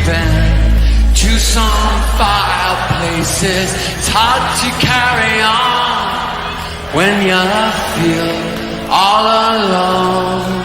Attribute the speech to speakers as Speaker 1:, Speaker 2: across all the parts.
Speaker 1: been to some fireplaces. It's hard to carry on when you feel all alone.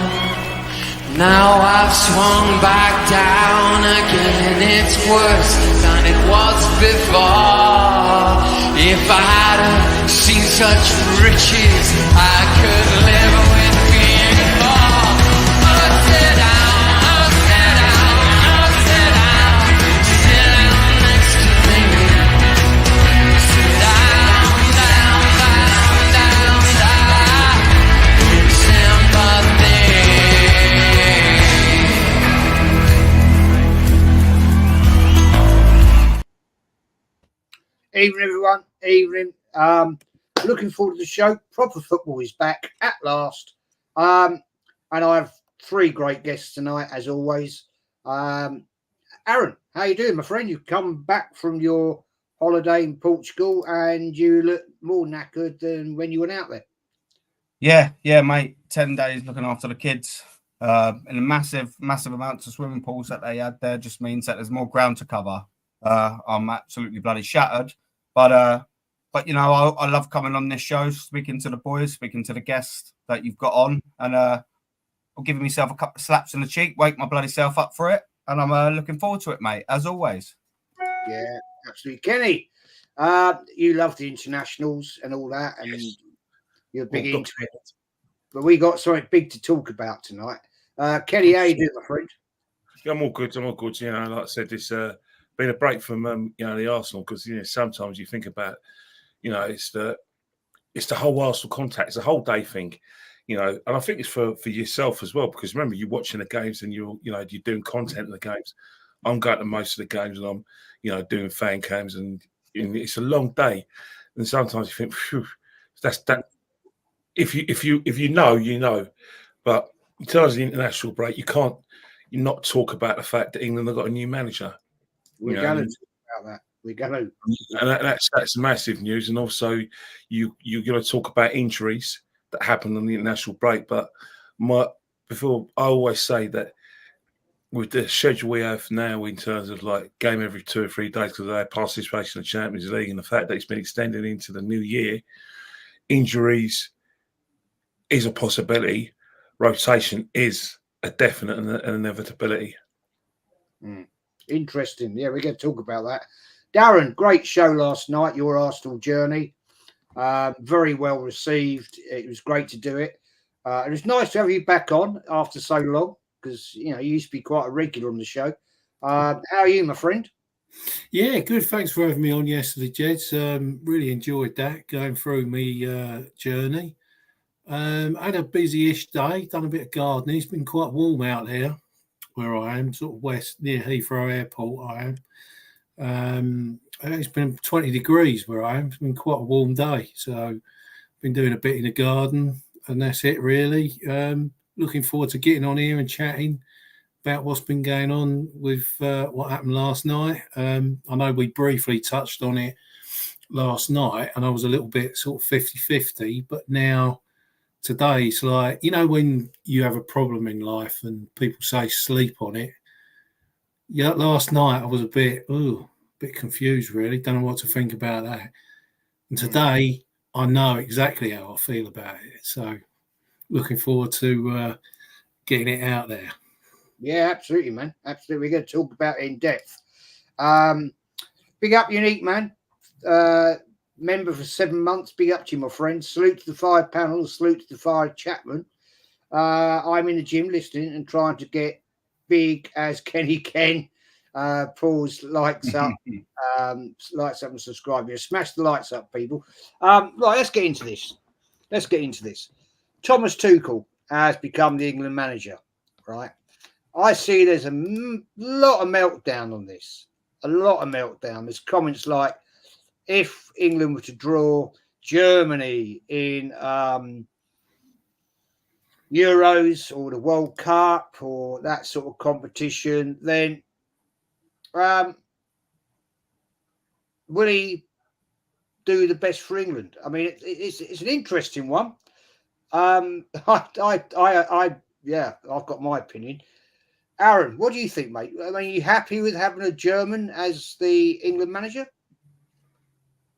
Speaker 1: Now I've swung back down again. It's worse than it was before. If I hadn't seen such riches, I could live with being poor. Oh, sit down, oh, sit down, oh, sit down. Sit down next to me. Sit down, down, down, down, down. Sympathy.
Speaker 2: Evening, everyone. Evening. Looking forward to the show. Proper football is back at last. And I have three great guests tonight, as always. Aaron, how you doing, my friend? You've come back from your holiday in Portugal and you look more knackered than when you went out there.
Speaker 3: Yeah, mate. 10 days looking after the kids. And a massive amounts of swimming pools that they had there just means that there's more ground to cover. I'm absolutely bloody shattered. But you know, I love coming on this show, speaking to the boys, speaking to the guests that you've got on, and I'm giving myself a couple of slaps in the cheek, wake my bloody self up for it, and I'm looking forward to it, mate, as always.
Speaker 2: Yeah, absolutely. Kenny, you love the internationals and all that, and you're big into it. But we got something big to talk about tonight. Kenny, how you doing, my friend?
Speaker 4: Yeah, I'm all good. You know, like I said, it's been a break from the Arsenal, because sometimes you think about, it's the whole Arsenal contact, it's a whole day thing, and I think it's for yourself as well, because remember, you're watching the games and you're doing content in the games. I'm going to most of the games and I'm doing fan cams, and it's a long day, and sometimes you think, phew, that's that. If you know, but in terms of the international break, you can't not talk about the fact that England have got a new manager.
Speaker 2: We're going to talk about that. We're going to,
Speaker 4: and that's massive news. And also, you're going to talk about injuries that happened on the international break. But before, I always say that with the schedule we have now, in terms of like game every 2 or 3 days because of our participation in the Champions League, and the fact that it's been extended into the new year, injuries is a possibility. Rotation is a definite and an inevitability.
Speaker 2: Interesting. Yeah, we're going to talk about that. Darren, great show last night, your Arsenal journey. Very well received. It was great to do it. It was nice to have you back on after so long, because, you used to be quite a regular on the show. How are you, my friend?
Speaker 5: Yeah, good. Thanks for having me on yesterday, Jeds. Really enjoyed that, going through my journey. Had a busy-ish day, done a bit of gardening. It's been quite warm out there where I am, sort of west near Heathrow Airport I am. It's been 20 degrees where I am. It's been quite a warm day. So been doing a bit in the garden, and that's it really. Looking forward to getting on here and chatting about what's been going on with what happened last night. I know we briefly touched on it last night, and I was a little bit sort of 50-50, but now today it's like, when you have a problem in life and people say sleep on it. Yeah, last night I was a bit confused, really. Don't know what to think about that. And today I know exactly how I feel about it. So looking forward to getting it out there.
Speaker 2: Yeah, absolutely, man. Absolutely. We're going to talk about it in depth. Big up, Unique, man. Member for 7 months. Big up to you, my friend. Salute to the 5 panels. Salute to the 5 Chapman. I'm in the gym listening and trying to get big as Kenny can. Pause, likes up, likes up and subscribe. Smash the lights up, people. Right, let's get into this. Thomas Tuchel has become the England manager, right? I see there's a lot of meltdown on this. A lot of meltdown. There's comments like, if England were to draw Germany in Euros or the World Cup or that sort of competition, then will he do the best for England? I mean, it's an interesting one. I've got my opinion. Aaron, what do you think, mate? I mean, are you happy with having a German as the England manager?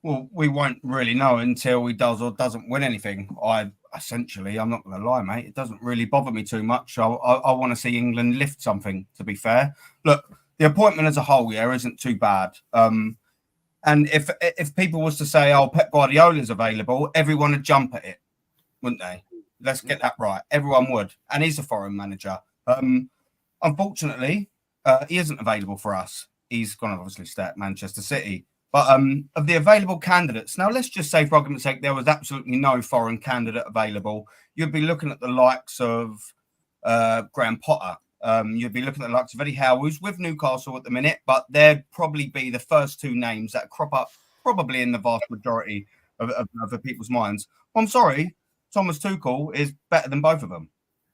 Speaker 3: Well, we won't really know until he does or doesn't win anything. I'm not going to lie, mate. It doesn't really bother me too much. I want to see England lift something, to be fair. Look, the appointment as a whole, isn't too bad. And if people was to say, oh, Pep Guardiola's available, everyone would jump at it, wouldn't they? Let's get that right. Everyone would. And he's a foreign manager. Unfortunately, he isn't available for us. He's going to obviously stay at Manchester City. But of the available candidates, now let's just say, for argument's sake, there was absolutely no foreign candidate available. You'd be looking at the likes of Graham Potter. You'd be looking at the likes of Eddie Howe, who's with Newcastle at the minute, but they'd probably be the first two names that crop up probably in the vast majority of the people's minds. I'm sorry, Thomas Tuchel is better than both of them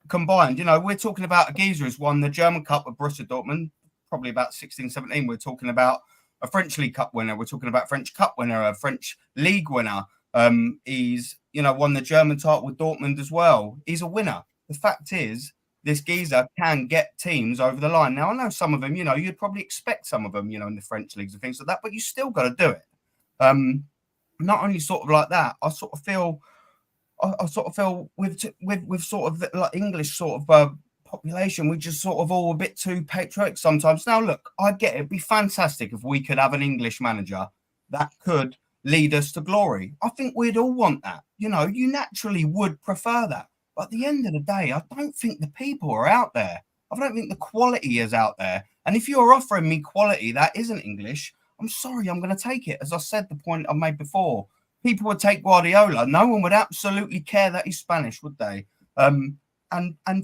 Speaker 3: combined. We're talking about a geezer who's won the German Cup with Borussia Dortmund, probably about 16, 17. We're talking about a French League Cup winner. We're talking about French Cup winner, a French League winner. He's, won the German title with Dortmund as well. He's a winner. The fact is, this geezer can get teams over the line. Now, I know some of them, you'd probably expect some of them, in the French leagues and things like that, but you still got to do it. Not only sort of like that, I sort of feel with sort of like English sort of population, we just sort of all a bit too patriotic sometimes. Now, look, I get it. It'd be fantastic if we could have an English manager that could lead us to glory. I think we'd all want that. You naturally would prefer that. But at the end of the day, I don't think the people are out there. I don't think the quality is out there. And if you're offering me quality that isn't English, I'm sorry, I'm going to take it. As I said, the point I've made before, people would take Guardiola. No one would absolutely care that he's Spanish, would they? And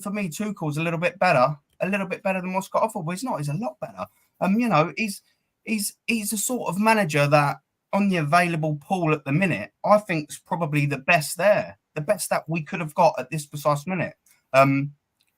Speaker 3: for me, Tuchel's a little bit better than what's got offered. But he's not. He's a lot better. He's a sort of manager that on the available pool at the minute, I think is probably the best there, the best that we could have got at this precise minute. The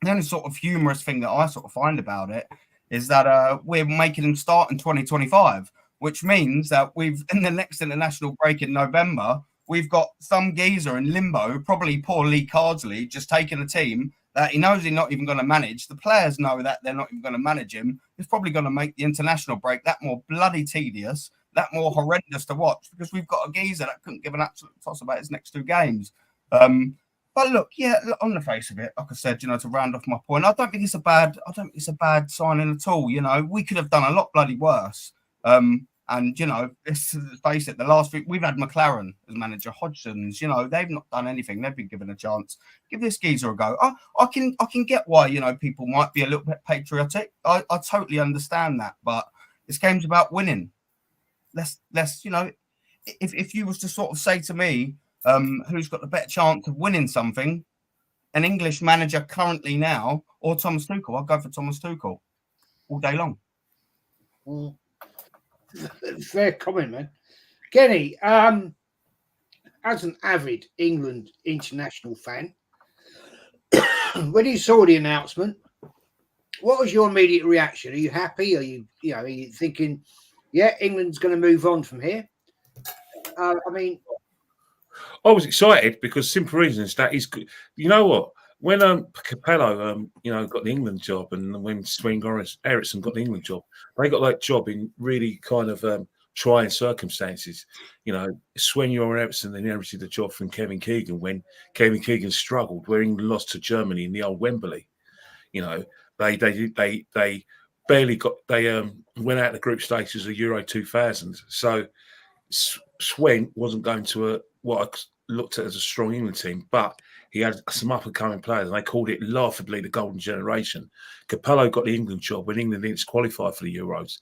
Speaker 3: only sort of humorous thing that I sort of find about it is that we're making him start in 2025, which means that we've in the next international break in November. We've got some geezer in limbo, probably poor Lee Cardsley, just taking a team that he knows he's not even going to manage. The players know that they're not even going to manage him. He's probably going to make the international break that more bloody tedious, that more horrendous to watch, because we've got a geezer that couldn't give an absolute toss about his next two games. But look, on the face of it, like I said, to round off my point, I don't think it's a bad signing at all. We could have done a lot bloody worse. And, let's face it, the last week we've had McLaren as manager, Hodgson's, they've not done anything. They've been given a chance. Give this geezer a go. I can get why, people might be a little bit patriotic. I totally understand that. But this game's about winning. Let's if you was to sort of say to me, who's got the better chance of winning something, an English manager currently now or Thomas Tuchel, I'll go for Thomas Tuchel all day long.
Speaker 2: Fair comment, man. Kenny, as an avid England international fan, when you saw the announcement, what was your immediate reaction? Are you happy? Are you thinking, England's going to move on from here? I
Speaker 4: was excited because simple reasons that is good. You know what? When Capello, got the England job, and when Sven Eriksson got the England job, they got that job in really kind of trying circumstances. Sven Eriksson inherited the job from Kevin Keegan when Kevin Keegan struggled, where England lost to Germany in the old Wembley. They barely got. They went out of the group stages of Euro 2000. So Sven wasn't going to what I looked at as a strong England team, but he had some up-and-coming players, and they called it laughably the golden generation. Capello got the England job when England didn't qualify for the Euros.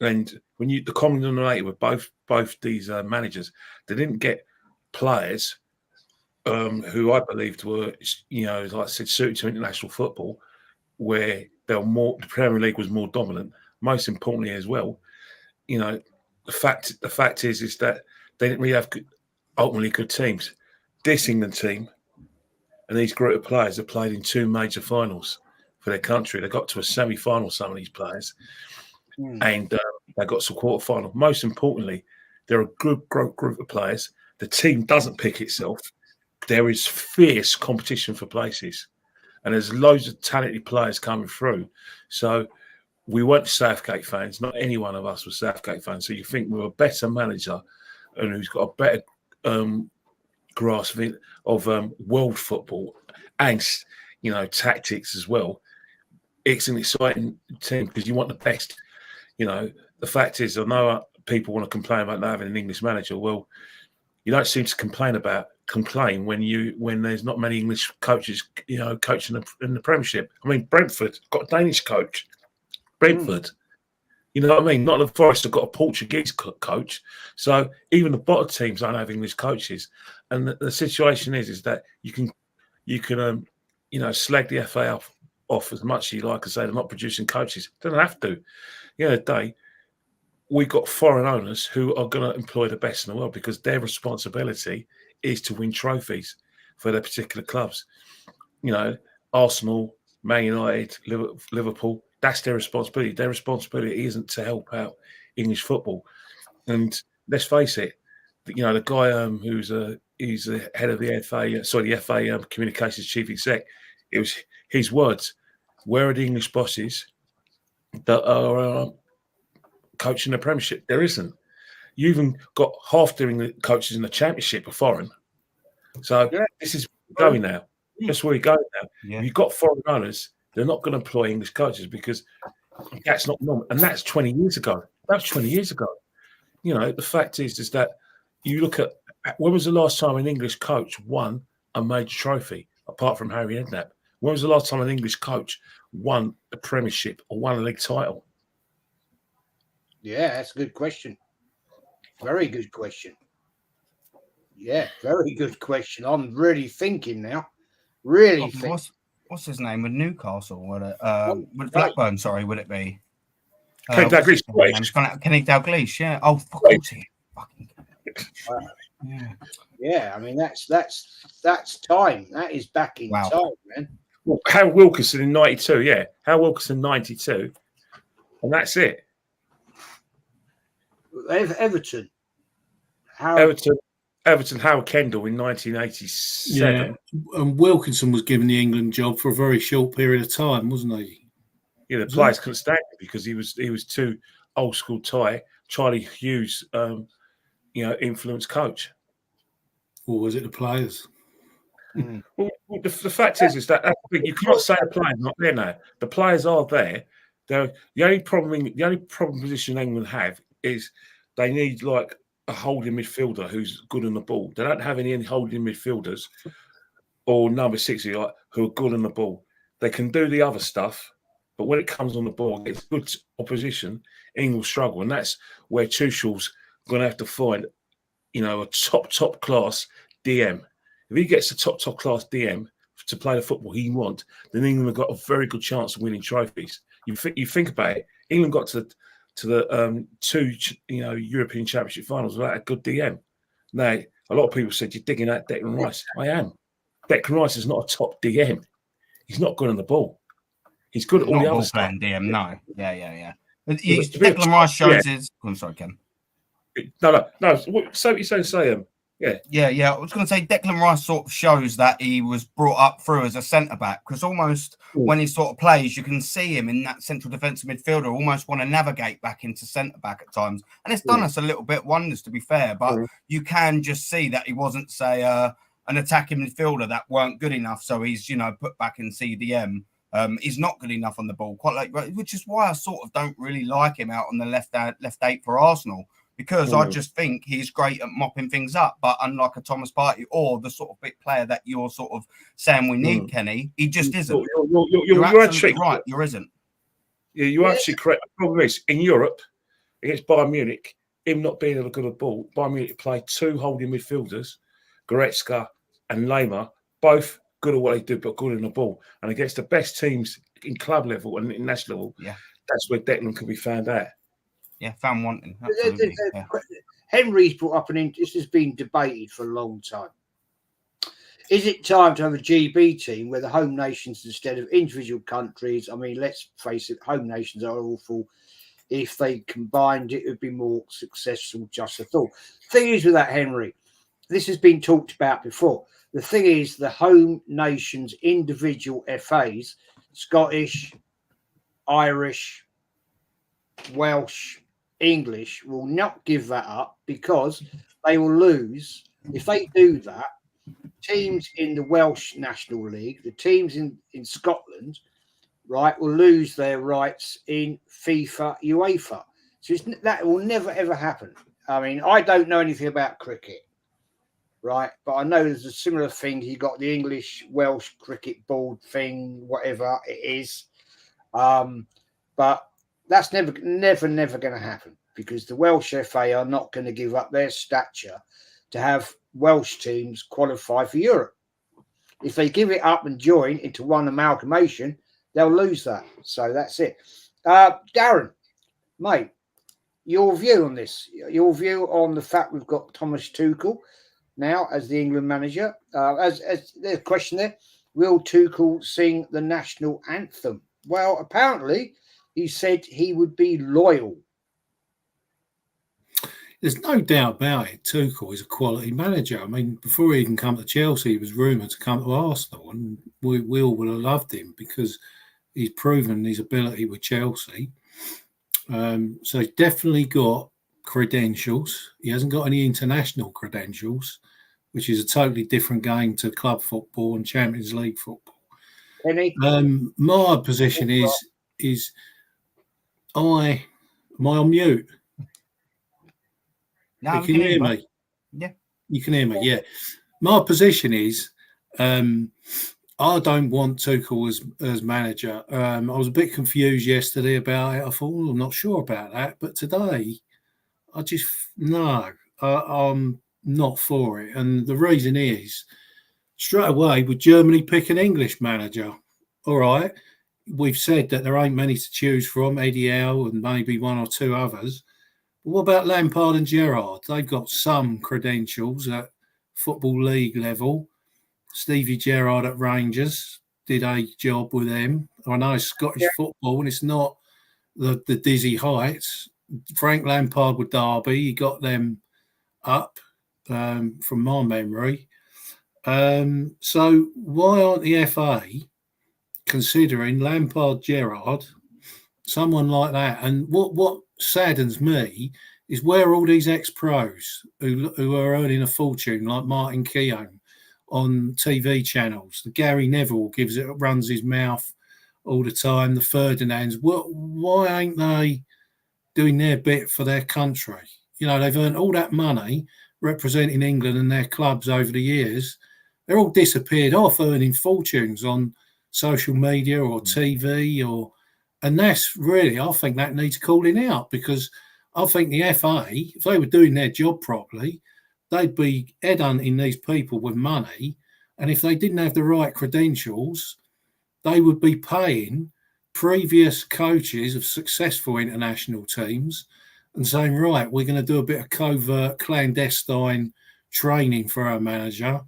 Speaker 4: And when the common denominator with both these managers, they didn't get players who I believed were, like I said, suited to international football, where they were more. The Premier League was more dominant. Most importantly, as well, the fact is that they didn't really have ultimately good teams. This England team and these group of players have played in two major finals for their country. They got to a semi-final, some of these players, and they got to a quarter-final. Most importantly, they're a good group of players. The team doesn't pick itself. There is fierce competition for places. and there's loads of talented players coming through. So we weren't Southgate fans. Not any one of us was Southgate fans. So you think we're a better manager and who's got a better grasp of world football and, you know, tactics as well. It's an exciting team because you want the best. You know, the fact is, I know people want to complain about not having an English manager. Well, you don't seem to complain when there's not many English coaches, you know, coaching in the Premiership. I mean, Brentford got a Danish coach. Brentford, you know what I mean? Not the Forest have got a Portuguese coach. So even the bottom teams don't have English coaches. And the situation is that you can you know, slag the FA off as much as you like and say they're not producing coaches. They don't have to. The other day, we got foreign owners who are going to employ the best in the world because their responsibility is to win trophies for their particular clubs. You know, Arsenal, Man United, Liverpool, that's their responsibility. Their responsibility isn't to help out English football. And let's face it, you know, the guy he's the head of the FA Communications Chief Exec, it was his words. Where are the English bosses that are coaching the Premiership? There isn't. You even got half doing the coaches in the Championship are foreign. So this is where we're going now. That's where we're going now. Yeah. If you've got foreign owners, they're not going to employ English coaches because that's not normal. And that's 20 years ago. That's 20 years ago. You know, the fact is that you look at when was the last time an English coach won a major trophy, apart from Harry Redknapp? When was the last time an English coach won a Premiership or won a league title?
Speaker 2: Yeah, that's a good question. Very good question. Yeah, very good question. I'm really thinking now. Really thinking.
Speaker 3: What's his name with Newcastle? With Blackburn, sorry, would it be?
Speaker 4: Kenny Dalglish.
Speaker 3: Kenny Dalglish, yeah. Oh, of course he fucking.
Speaker 2: Yeah. I mean that's time. That is back in time, man.
Speaker 4: Well, Hal Wilkinson in '92, yeah. Hal Wilkinson '92, and that's it.
Speaker 2: Everton.
Speaker 4: Everton, Howard Kendall in 1987.
Speaker 5: Yeah, and Wilkinson was given the England job for a very short period of time, wasn't he?
Speaker 4: Yeah, the players couldn't stand it because he was too old school Charlie Hughes, influenced coach.
Speaker 5: Or was it the players?
Speaker 4: Well, the fact is that you can't say the players not there now. The players are there. The only problem position England have is they need like a holding midfielder who's good on the ball. They don't have any holding midfielders or number 60 who are good on the ball. They can do the other stuff, but when it comes on the ball, it's good opposition. England will struggle, and that's where Tuchel's going to have to find, a top class DM. If he gets a top class DM to play the football he wants, then England have got a very good chance of winning trophies. You think about it. England got to the two European Championship finals without a good DM. Now, a lot of people said you're digging out Declan Rice. I am. Declan Rice is not a top DM. He's not good on the ball. He's good at all the other stuff.
Speaker 3: DM, no. Yeah. Declan Rice shows his. I'm sorry, Ken.
Speaker 4: No. So you say him.
Speaker 3: Yeah. I was going to say Declan Rice sort of shows that he was brought up through as a centre back because almost when he sort of plays, you can see him in that central defensive midfielder almost want to navigate back into centre back at times, and it's done us a little bit wonders to be fair. But you can just see that he wasn't say an attacking midfielder that weren't good enough, so he's put back in CDM. He's not good enough on the ball, which is why I sort of don't really like him out on the left eight for Arsenal. Because I just think he's great at mopping things up. But unlike a Thomas Partey or the sort of big player that you're sort of saying we need, Kenny, he just isn't. You're absolutely right. You isn't.
Speaker 4: Yeah, you're absolutely correct. The problem is, in Europe, against Bayern Munich, him not being able to get a ball, Bayern Munich play two holding midfielders, Goretzka and Lema, both good at what they do, but good in the ball. And against the best teams in club level and international level, that's where Declan can be found out.
Speaker 3: Yeah, fan wanting.
Speaker 2: Henry's brought up this has been debated for a long time. Is it time to have a GB team where the home nations instead of individual countries? I mean, let's face it, home nations are awful. If they combined, it would be more successful, just a thought. Thing is with that, Henry, this has been talked about before. the thing is, the home nations, individual FAs, Scottish, Irish, Welsh, English, will not give that up because they will lose. If they do that, teams in the Welsh National League, the teams in Scotland, right, will lose their rights in FIFA, UEFA. So that will never, ever happen. I mean, I don't know anything about cricket, right? But I know there's a similar thing. You got the English Welsh cricket board thing, whatever it is. But that's never going to happen because the Welsh FA are not going to give up their stature to have Welsh teams qualify for Europe. If they give it up and join into one amalgamation, they'll lose that. So that's it. Darren, mate, your view on this, your view on the fact we've got Thomas Tuchel now as the England manager. As there's a question there, will Tuchel sing the national anthem? Well, apparently he said he would be loyal.
Speaker 5: There's no doubt about it. Tuchel is a quality manager. I mean, before he even come to Chelsea, he was rumoured to come to Arsenal, and we all would have loved him because he's proven his ability with Chelsea. So he's definitely got credentials. He hasn't got any international credentials, which is a totally different game to club football and Champions League football. My position is am I on mute?
Speaker 3: No,
Speaker 5: you can hear me.
Speaker 3: Yeah.
Speaker 5: You can hear me, yeah. My position is I don't want Tuchel as manager. I was a bit confused yesterday about it. I thought, I'm not sure about that. But today, I'm not for it. And the reason is, straight away, would Germany pick an English manager? All right. We've said that there ain't many to choose from, Eddie Howe and maybe one or two others. But what about Lampard and Gerrard? They've got some credentials at Football League level. Stevie Gerrard at Rangers did a job with them. I know it's Scottish football and it's not the dizzy heights. Frank Lampard with Derby, he got them up from my memory. So why aren't the FA considering Lampard, Gerrard, someone like that? And what saddens me is where all these ex-pros who are earning a fortune, like Martin Keown, on TV channels. The Gary Neville runs his mouth all the time. The Ferdinands. Why ain't they doing their bit for their country? You know, they've earned all that money representing England and their clubs over the years. They're all disappeared off earning fortunes on social media or TV and that's really, I think that needs calling out because I think the FA, if they were doing their job properly, they'd be headhunting these people with money. And if they didn't have the right credentials, they would be paying previous coaches of successful international teams and saying, right, we're going to do a bit of covert, clandestine training for our manager,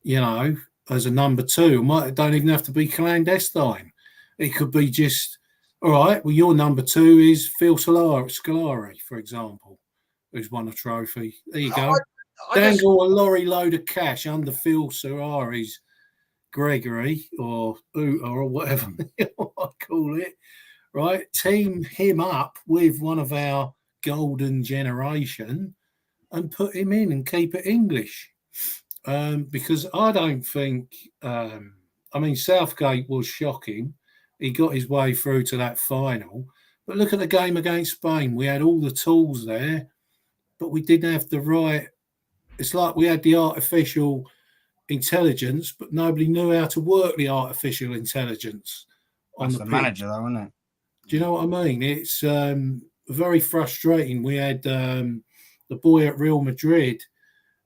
Speaker 5: you know, as a number two. It don't even have to be clandestine. It could be just, all right, well, your number two is Phil Scolari, for example, who's won a trophy. There you go. Dangle a lorry load of cash under Phil Solari's Gregory or whatever you want to call it, right? Team him up with one of our golden generation and put him in and keep it English. Because I don't think, Southgate was shocking. He got his way through to that final. But look at the game against Spain. We had all the tools there, but we didn't have the right. It's like we had the artificial intelligence, but nobody knew how to work the artificial intelligence on the
Speaker 3: manager, though, isn't it?
Speaker 5: Do you know what I mean? It's very frustrating. We had the boy at Real Madrid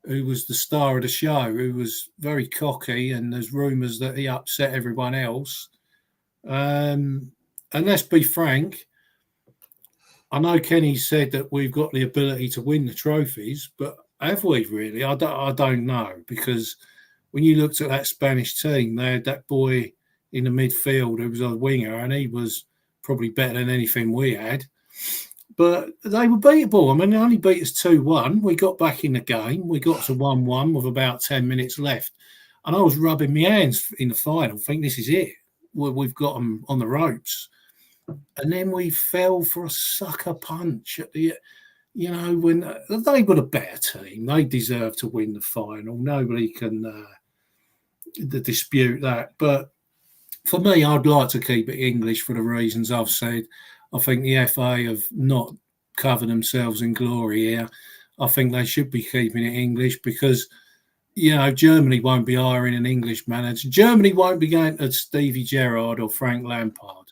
Speaker 5: who was the star of the show, who was very cocky, and there's rumours that he upset everyone else. And let's be frank, I know Kenny said that we've got the ability to win the trophies, but have we really? I don't know, because when you looked at that Spanish team, they had that boy in the midfield who was a winger, and he was probably better than anything we had. But they were beatable. I mean, they only beat us 2-1. We got back in the game. We got to 1-1 with about 10 minutes left. And I was rubbing my hands in the final, thinking this is it. We've got them on the ropes. And then we fell for a sucker punch at the, when they were a better team. They deserve to win the final. Nobody can dispute that. But for me, I'd like to keep it English for the reasons I've said. I think the FA have not covered themselves in glory here. I think they should be keeping it English because, Germany won't be hiring an English manager. Germany won't be going to Stevie Gerrard or Frank Lampard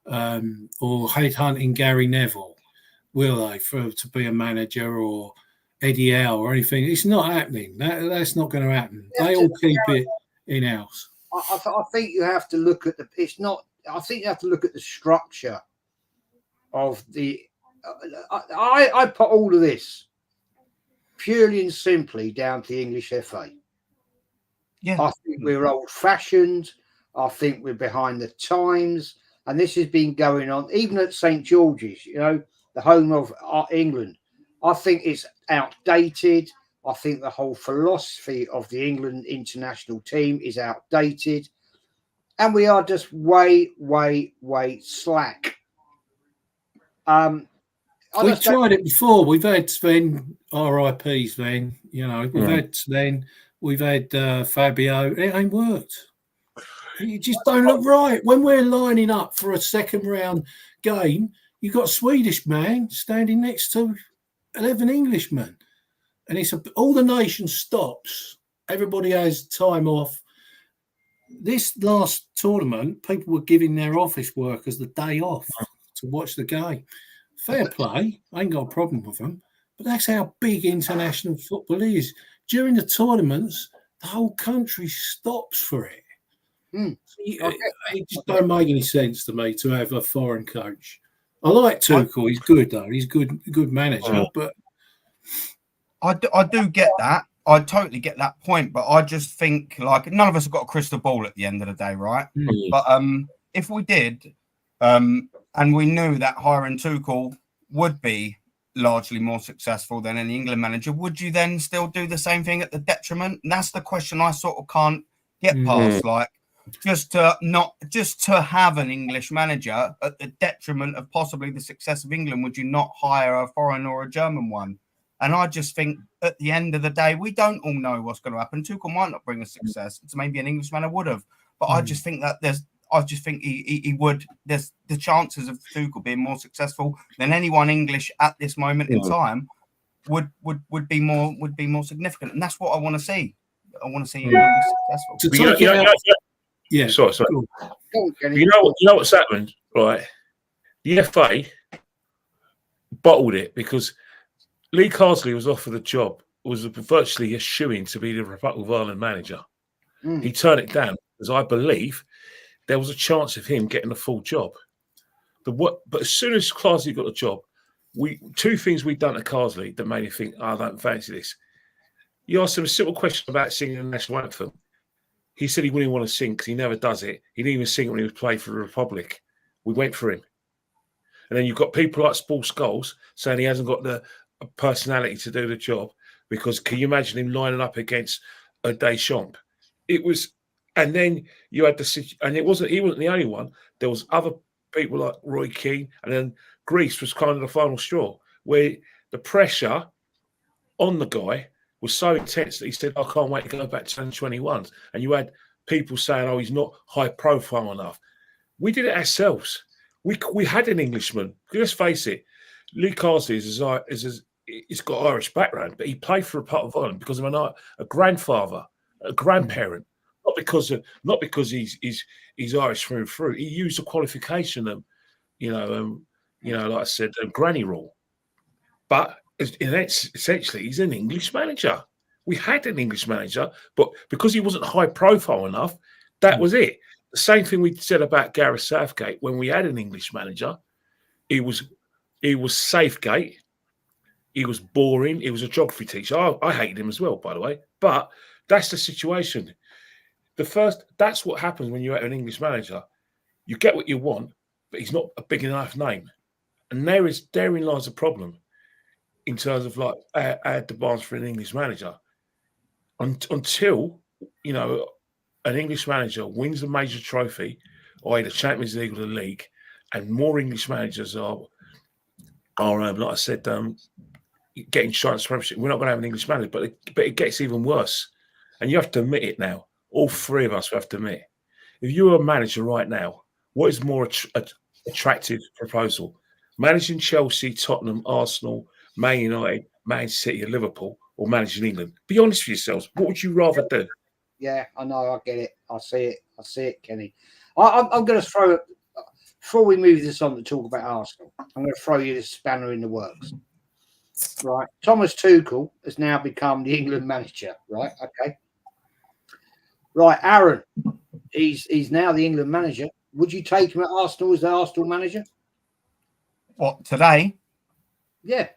Speaker 5: or headhunting Gary Neville, will they, to be a manager, or Eddie Howe or anything? It's not happening. That's not going to happen. They all keep it in-house.
Speaker 2: I think you have to look at I think you have to look at the structure of the. I put all of this purely and simply down to the English FA.
Speaker 3: Yeah,
Speaker 2: I think we're old-fashioned. I think we're behind the times, and this has been going on even at St George's. The home of England. I think it's outdated. I think the whole philosophy of the England international team is outdated. And we are just way slack.
Speaker 5: We've tried it before. We've had Sven, RIP Sven, we've had Sven, we've had Fabio. It ain't worked. You just don't look right. When we're lining up for a second round game, you've got a Swedish man standing next to 11 Englishmen. And all the nation stops. Everybody has time off. This last tournament, people were giving their office workers the day off to watch the game. Fair play. I ain't got a problem with them. But that's how big international football is. During the tournaments, the whole country stops for it. It just don't make any sense to me to have a foreign coach. I like Tuchel. He's good, though. He's good manager. But
Speaker 3: I do get that. I totally get that point, but I just think none of us have got a crystal ball at the end of the day, right? Mm. But if we did, and we knew that hiring Tuchel would be largely more successful than any England manager, would you then still do the same thing at the detriment? And that's the question I sort of can't get past. Just to have an English manager at the detriment of possibly the success of England, would you not hire a foreign or a German one? And I just think at the end of the day, we don't all know what's going to happen. Tuchel might not bring a success. So maybe an Englishman would have. But I just think that he would. There's the chances of Tuchel being more successful than anyone English at this moment in time would be more significant. And that's what I want to see. I want to see him be successful.
Speaker 5: Yeah.
Speaker 4: Sorry.
Speaker 2: Cool.
Speaker 4: You know what's happened, right? The FA bottled it because Lee Carsley was offered the job, was virtually a shoo-in to be the Republic of Ireland manager. He turned it down because I believe there was a chance of him getting a full job. But as soon as Carsley got the job, two things we'd done to Carsley that made me think, I don't fancy this. You asked him a simple question about singing the national anthem. He said he wouldn't want to sing because he never does it. He didn't even sing when he was playing for the Republic. We went for him. And then you've got people like Paul Scholes saying he hasn't got the personality to do the job because can you imagine him lining up against a Deschamps? And then you had and he wasn't the only one. There was other people like Roy Keane, and then Greece was kind of the final straw where the pressure on the guy was so intense that he said, I can't wait to go back to 2021s. And you had people saying, oh, he's not high profile enough. We did it ourselves. We had an Englishman. Let's face it, Lee Carsley he's got Irish background, but he played for a part of Ireland because of a grandfather, a grandparent, not because he's Irish through and through. He used a qualification, like I said, a granny rule. But essentially, he's an English manager. We had an English manager, but because he wasn't high profile enough, that was it. The same thing we said about Gareth Southgate when we had an English manager. He was Safegate. He was boring. He was a geography teacher. I hated him as well, by the way. But that's the situation. That's what happens when you have an English manager. You get what you want, but he's not a big enough name. And therein lies a problem in terms of our demands for an English manager. Until you know, an English manager wins a major trophy, or the Champions League or the league, and more English managers are like I said, getting shot at Premiership. We're not going to have an English manager, but it gets even worse. And you have to admit it now. All three of us have to admit, if you were a manager right now, what is more attractive proposal? Managing Chelsea, Tottenham, Arsenal, Man United, Man City, and Liverpool, or managing England? Be honest with yourselves. What would you rather do?
Speaker 2: Yeah, I know. I get it. I see it, Kenny. I'm going to throw, before we move this on to talk about Arsenal, I'm going to throw you this spanner in the works. Right. Thomas Tuchel has now become the England manager. Right. Okay. Right. Aaron, he's now the England manager. Would you take him at Arsenal as the Arsenal manager?
Speaker 3: What, today?
Speaker 2: Yeah.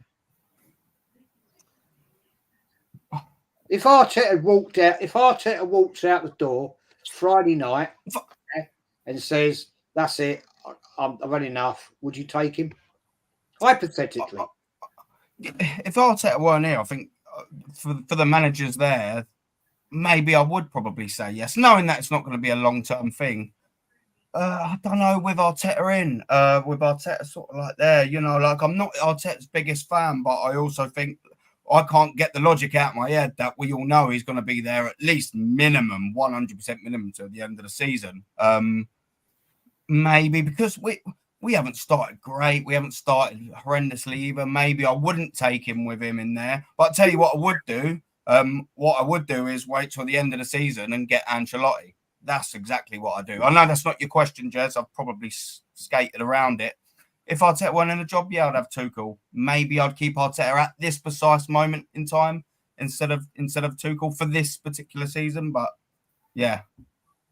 Speaker 2: If Arteta walks out the door Friday night and says, "That's it, I've had enough," would you take him? Hypothetically.
Speaker 3: If Arteta weren't here, I think for the managers there, maybe I would probably say yes, knowing that it's not going to be a long-term thing. I don't know, with Arteta with Arteta sort of like there, you know, like I'm not Arteta's biggest fan, but I also think I can't get the logic out of my head that we all know he's going to be there at least minimum, 100% minimum to the end of the season. Maybe because we haven't started great. We haven't started horrendously either. Maybe I wouldn't take him with him in there. But I'll tell you what I would do. What I would do is wait till the end of the season and get Ancelotti. That's exactly what I do. I know that's not your question, Jez. I've probably skated around it. If Arteta weren't in a job, yeah, I'd have Tuchel. Maybe I'd keep Arteta at this precise moment in time instead of Tuchel for this particular season. But yeah,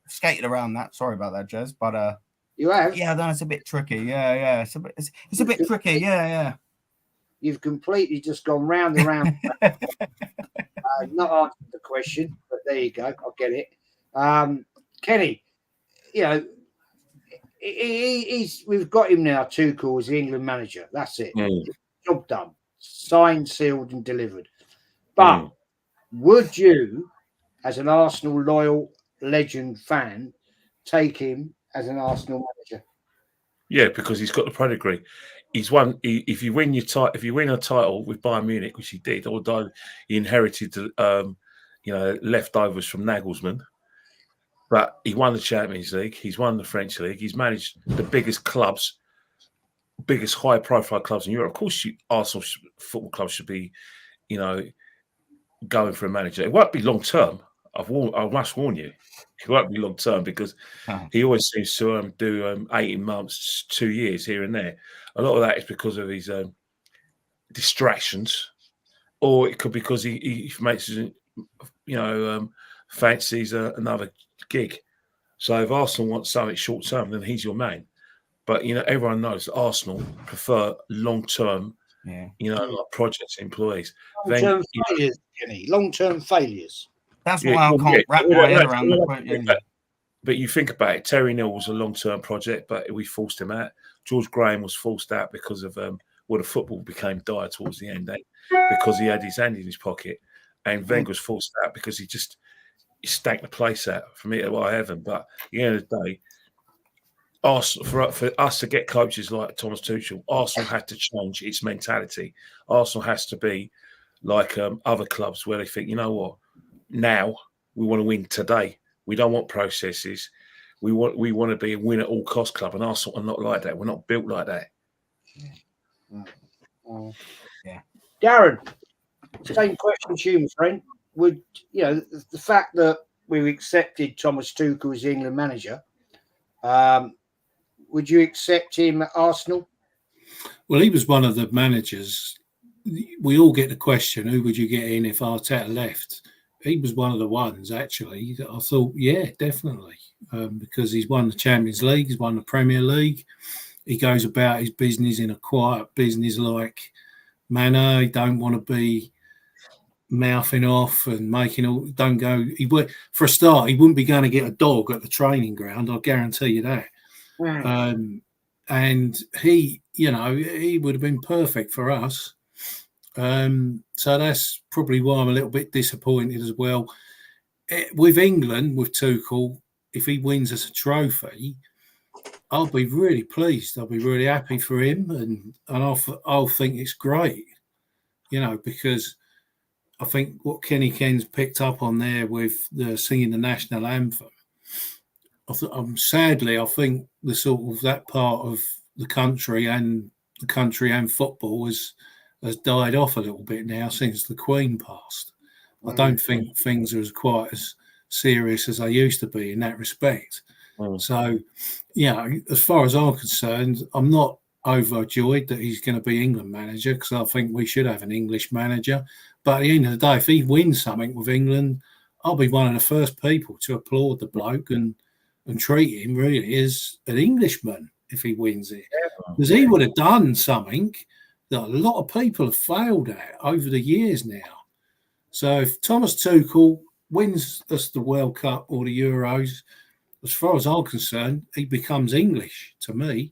Speaker 3: skated around that. Sorry about that, Jez. But
Speaker 2: you have?
Speaker 3: Yeah, then it's a bit tricky. Yeah. It's a bit tricky. Yeah.
Speaker 2: You've completely just gone round and round. Not answered the question, but there you go. I get it. Kenny, you know, we've got him now, Tuchel, as the England manager. That's it. Job done. Signed, sealed, and delivered. But would you, as an Arsenal loyal legend fan, take him as an Arsenal manager?
Speaker 4: Yeah, because he's got the pedigree. He's won. If you win a title with Bayern Munich, which he did, although he inherited, leftovers from Nagelsmann. But he won the Champions League. He's won the French League. He's managed the biggest clubs, biggest high-profile clubs in Europe. Of course, Arsenal Football Club should be, going for a manager. It won't be long-term. I must warn you. It won't be long-term because he always seems to do 18 months, 2 years here and there. A lot of that is because of his distractions, or it could be because he makes, fancies another gig. So if Arsenal wants something short term, then he's your man. But everyone knows that Arsenal prefer long term, like projects, employees.
Speaker 2: Long-term failures, Kenny. Long-term failures.
Speaker 3: That's why I can't wrap my head around the point.
Speaker 4: But you think about it, Terry Neal was a long-term project, but we forced him out. George Graham was forced out because of the football became dire towards the end, because he had his hand in his pocket. And Wenger was forced out because he stacked the place out for me to heaven. But at the end of the day, Arsenal, for us to get coaches like Thomas Tuchel, Arsenal had to change its mentality. Arsenal has to be like other clubs where they think, you know what, now we want to win today. We don't want processes. We want to be a win at all cost club, and Arsenal are not like that. We're not built like that.
Speaker 2: Yeah. Darren, same question to you, my friend. Would the fact that we've accepted Thomas Tuchel as the England manager, would you accept him at Arsenal?
Speaker 5: Well, he was one of the managers. We all get the question, who would you get in if Arteta left? He was one of the ones, actually, that I thought, yeah, definitely, because he's won the Champions League, he's won the Premier League. He goes about his business in a quiet, business-like manner. He don't want to be mouthing off and making all. Don't go. For a start, he wouldn't be going to get a dog at the training ground. I guarantee you that. And he would have been perfect for us. So that's probably why I'm a little bit disappointed as well. with England, with Tuchel, if he wins us a trophy, I'll be really pleased. I'll be really happy for him, and I'll think it's great, because I think what Kenny Ken's picked up on there with the singing the national anthem. Sadly, I think the sort of that part of the country and football has died off a little bit now since the Queen passed. I don't think things are quite as serious as they used to be in that respect. So, as far as I'm concerned, I'm not overjoyed that he's going to be England manager, because I think we should have an English manager. But at the end of the day, if he wins something with England, I'll be one of the first people to applaud the bloke and treat him really as an Englishman if he wins it. Because he would have done something that a lot of people have failed at over the years now. So if Thomas Tuchel wins us the World Cup or the Euros, as far as I'm concerned, he becomes English to me,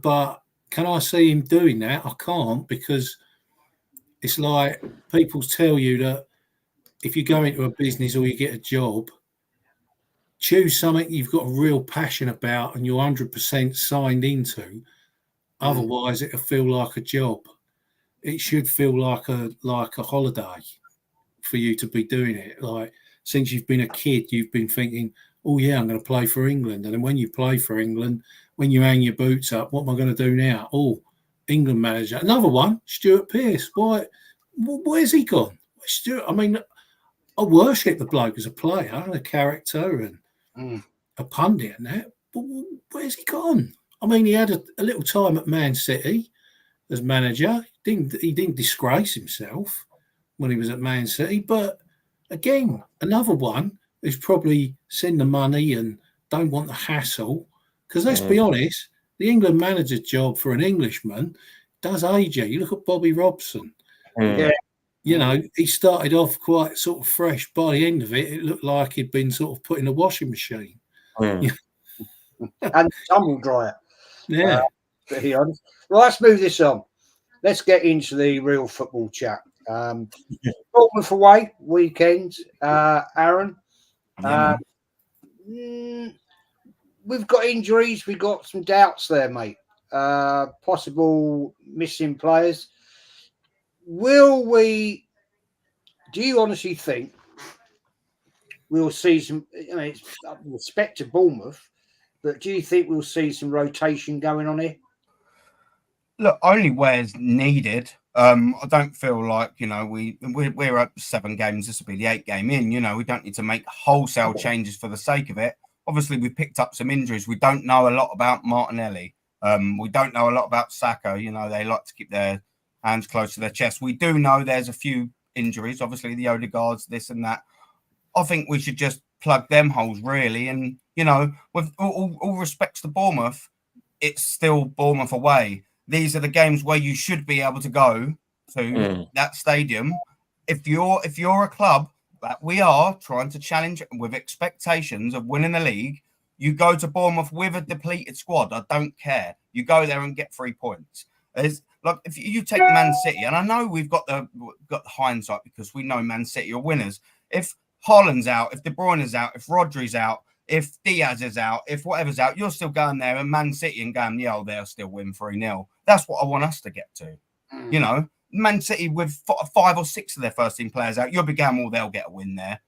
Speaker 5: but can I see him doing that? I can't, because it's like people tell you that if you go into a business or you get a job, choose something you've got a real passion about and you're 100% signed into. Otherwise, it'll feel like a job. It should feel like a holiday for you to be doing it. Like, since you've been a kid, you've been thinking, oh, yeah, I'm going to play for England. And then when you play for England, when you hang your boots up, what am I going to do now? Oh, England manager. Another one, Stuart Pearce. Why? Where's he gone? Stuart, I mean, I worship the bloke as a player and a character and a pundit and that, but where's he gone? I mean, he had a little time at Man City as manager. He didn't disgrace himself when he was at Man City, but again, another one who's probably send the money and don't want the hassle. Because let's be honest, the England manager's job for an Englishman does age you. You look at Bobby Robson. He started off quite sort of fresh. By the end of it, it looked like he'd been sort of put in a washing machine.
Speaker 2: And tumble dryer.
Speaker 5: Yeah.
Speaker 2: To be honest. Well, let's move this on. Let's get into the real football chat. Bournemouth away weekend, Aaron. We've got injuries. We've got some doubts there, mate. Possible missing players. Do you honestly think we'll see some, it's respect to Bournemouth, but do you think we'll see some rotation going on here?
Speaker 3: Look, only where's needed. I don't feel like, we're at 7 games. This will be the 8th game in. We don't need to make wholesale changes for the sake of it. Obviously, we picked up some injuries. We don't know a lot about Martinelli. We don't know a lot about Saka. They like to keep their hands close to their chest. We do know there's a few injuries. Obviously, the Odegaards, this and that. I think we should just plug them holes, really. And, with all respects to Bournemouth, it's still Bournemouth away. These are the games where you should be able to go to that stadium. If you're a club that we are trying to challenge with expectations of winning the league, you go to Bournemouth with a depleted squad. I don't care. You go there and get 3 points. Like if you take Man City, and I know we've got the hindsight because we know Man City are winners. If Haaland's out, if De Bruyne's out, if Rodri's out, if Diaz is out, if whatever's out, you're still going there and Man City and going, they'll still win 3-0. That's what I want us to get to. Man City with 5 or 6 of their first team players out, you'll be going, they'll get a win there.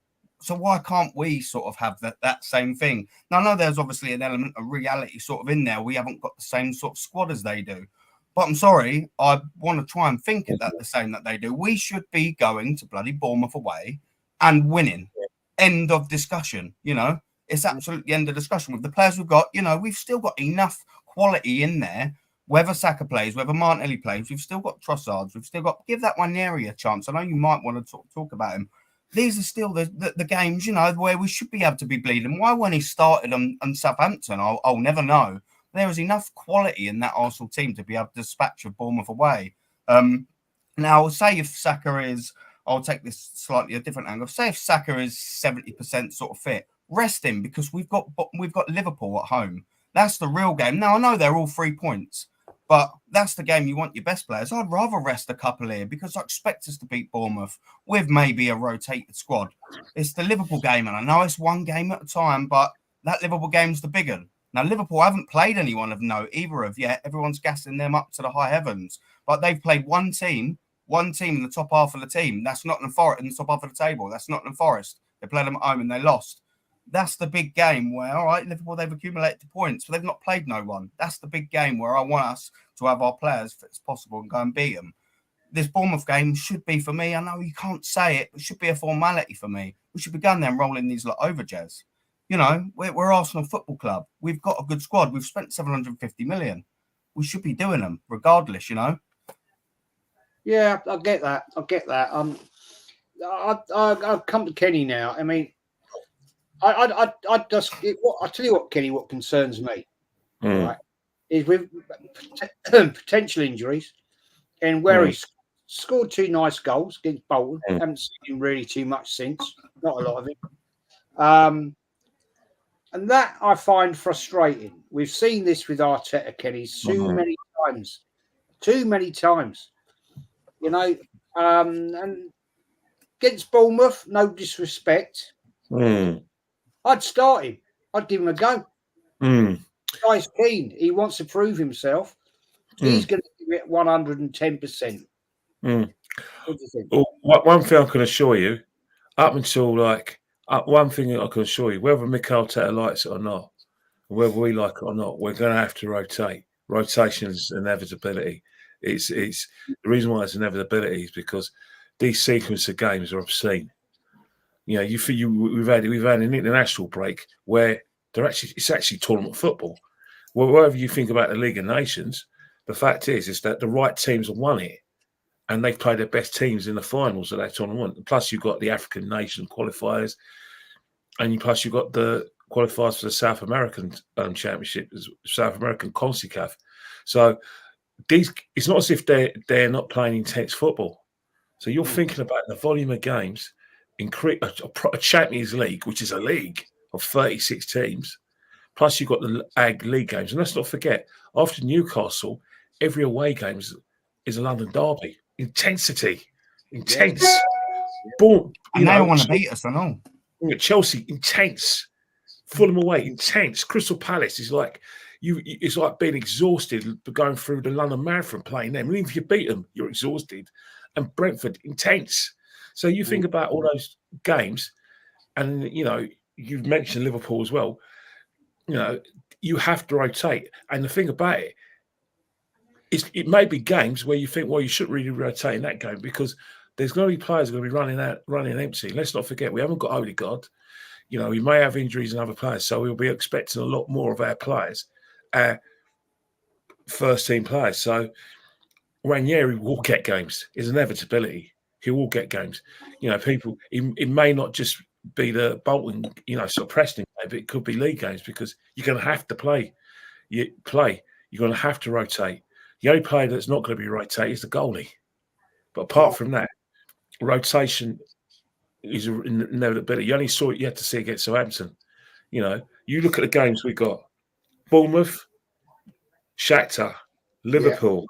Speaker 3: So why can't we sort of have that same thing? Now, I know there's obviously an element of reality sort of in there. We haven't got the same sort of squad as they do. But I'm sorry, I want to try and think that the same that they do. We should be going to bloody Bournemouth away and winning. End of discussion, It's absolutely the end of discussion. With the players we've got, we've still got enough quality in there. Whether Saka plays, whether Martinelli plays, we've still got Trossards. We've still got, give that one area a chance. I know you might want to talk about him. These are still the games, where we should be able to be bleeding. Why when he started on Southampton, I'll never know. There is enough quality in that Arsenal team to be able to dispatch of Bournemouth away. Now, say if Saka is, I'll take this slightly a different angle. Say if Saka is 70% sort of fit, rest him because we've got Liverpool at home. That's the real game. Now, I know they're all 3 points, But that's the game you want your best players. I'd rather rest a couple here because I expect us to beat Bournemouth with maybe a rotated squad. It's the Liverpool game, and I know it's one game at a time, but that Liverpool game's the big one. Now, Liverpool haven't played anyone of note either of yet. Everyone's gassing them up to the high heavens. But they've played one team in the top half of the team. That's Nottingham Forest in the top half of the table. That's Nottingham Forest. They played them at home and they lost. That's the big game where, all right, Liverpool, they've accumulated the points, but they've not played no one. That's the big game where I want us to have our players, if it's possible, and go and beat them. This Bournemouth game should be, for me, I know you can't say it, but it should be a formality for me. We should be going there and rolling these lot over, Jez. You know, we're Arsenal Football Club. We've got a good squad. We've spent 750 million. We should be doing them regardless, you know.
Speaker 2: Yeah, I get that. I've come to Kenny now. I mean, I tell you what, Kenny, what concerns me, right, is with potential injuries and where he's scored 2 nice goals against Bolton. Haven't seen him really too much since, not a lot of it. And that I find frustrating. We've seen this with Arteta, Kenny, too many times. You know, and against Bournemouth, no disrespect. I'd start him. I'd give him a go. The guy's keen. He wants to prove himself. He's going to give it 110%.
Speaker 4: Well, one thing I can assure you, up until one thing I can assure you, whether Mikel Arteta likes it or not, whether we like it or not, we're going to have to rotate. Rotation is inevitability. It's the reason why it's inevitability is because these sequence of games are obscene. You know, we've had an international break where it's actually tournament football. Well, whatever you think about the League of Nations, the fact is that the right teams have won it, and they've played their best teams in the finals of that tournament. Plus, you've got the African nation qualifiers, and plus you've got the qualifiers for the South American Championship, South American CONCACAF. So it's not as if they're not playing intense football. So you're thinking about the volume of games in a Champions League, which is a league of 36 teams. Plus you've got the Ag League games, and let's not forget, after Newcastle, every away game is a London derby. Intensity, intense. Boom.
Speaker 3: And they want to beat us, I know.
Speaker 4: Chelsea, intense. Fulham away, intense. Crystal Palace is like it's like being exhausted going through the London Marathon playing them. Even if you beat them, you're exhausted. And Brentford, intense. So you think about all those games, and you know, you've mentioned Liverpool as well. You know, you have to rotate. And the thing about it is, it may be games where you think, well, you shouldn't really rotate in that game because there's going to be players going to be running empty. Let's not forget, we haven't got Odegaard. You know, we may have injuries in other players, so we'll be expecting a lot more of our players, first-team players. So Ranieri will get games. It's an inevitability. He will get games. You know, it may not just be the Bolton, you know, sort of Preston game, but it could be league games because you're going to have to play. You're going to have to rotate. The only player that's not going to be rotated is the goalie. But apart from that, rotation is an inevitability. You had to see against Southampton. You know, you look at the games we got: Bournemouth, Shakhtar, Liverpool,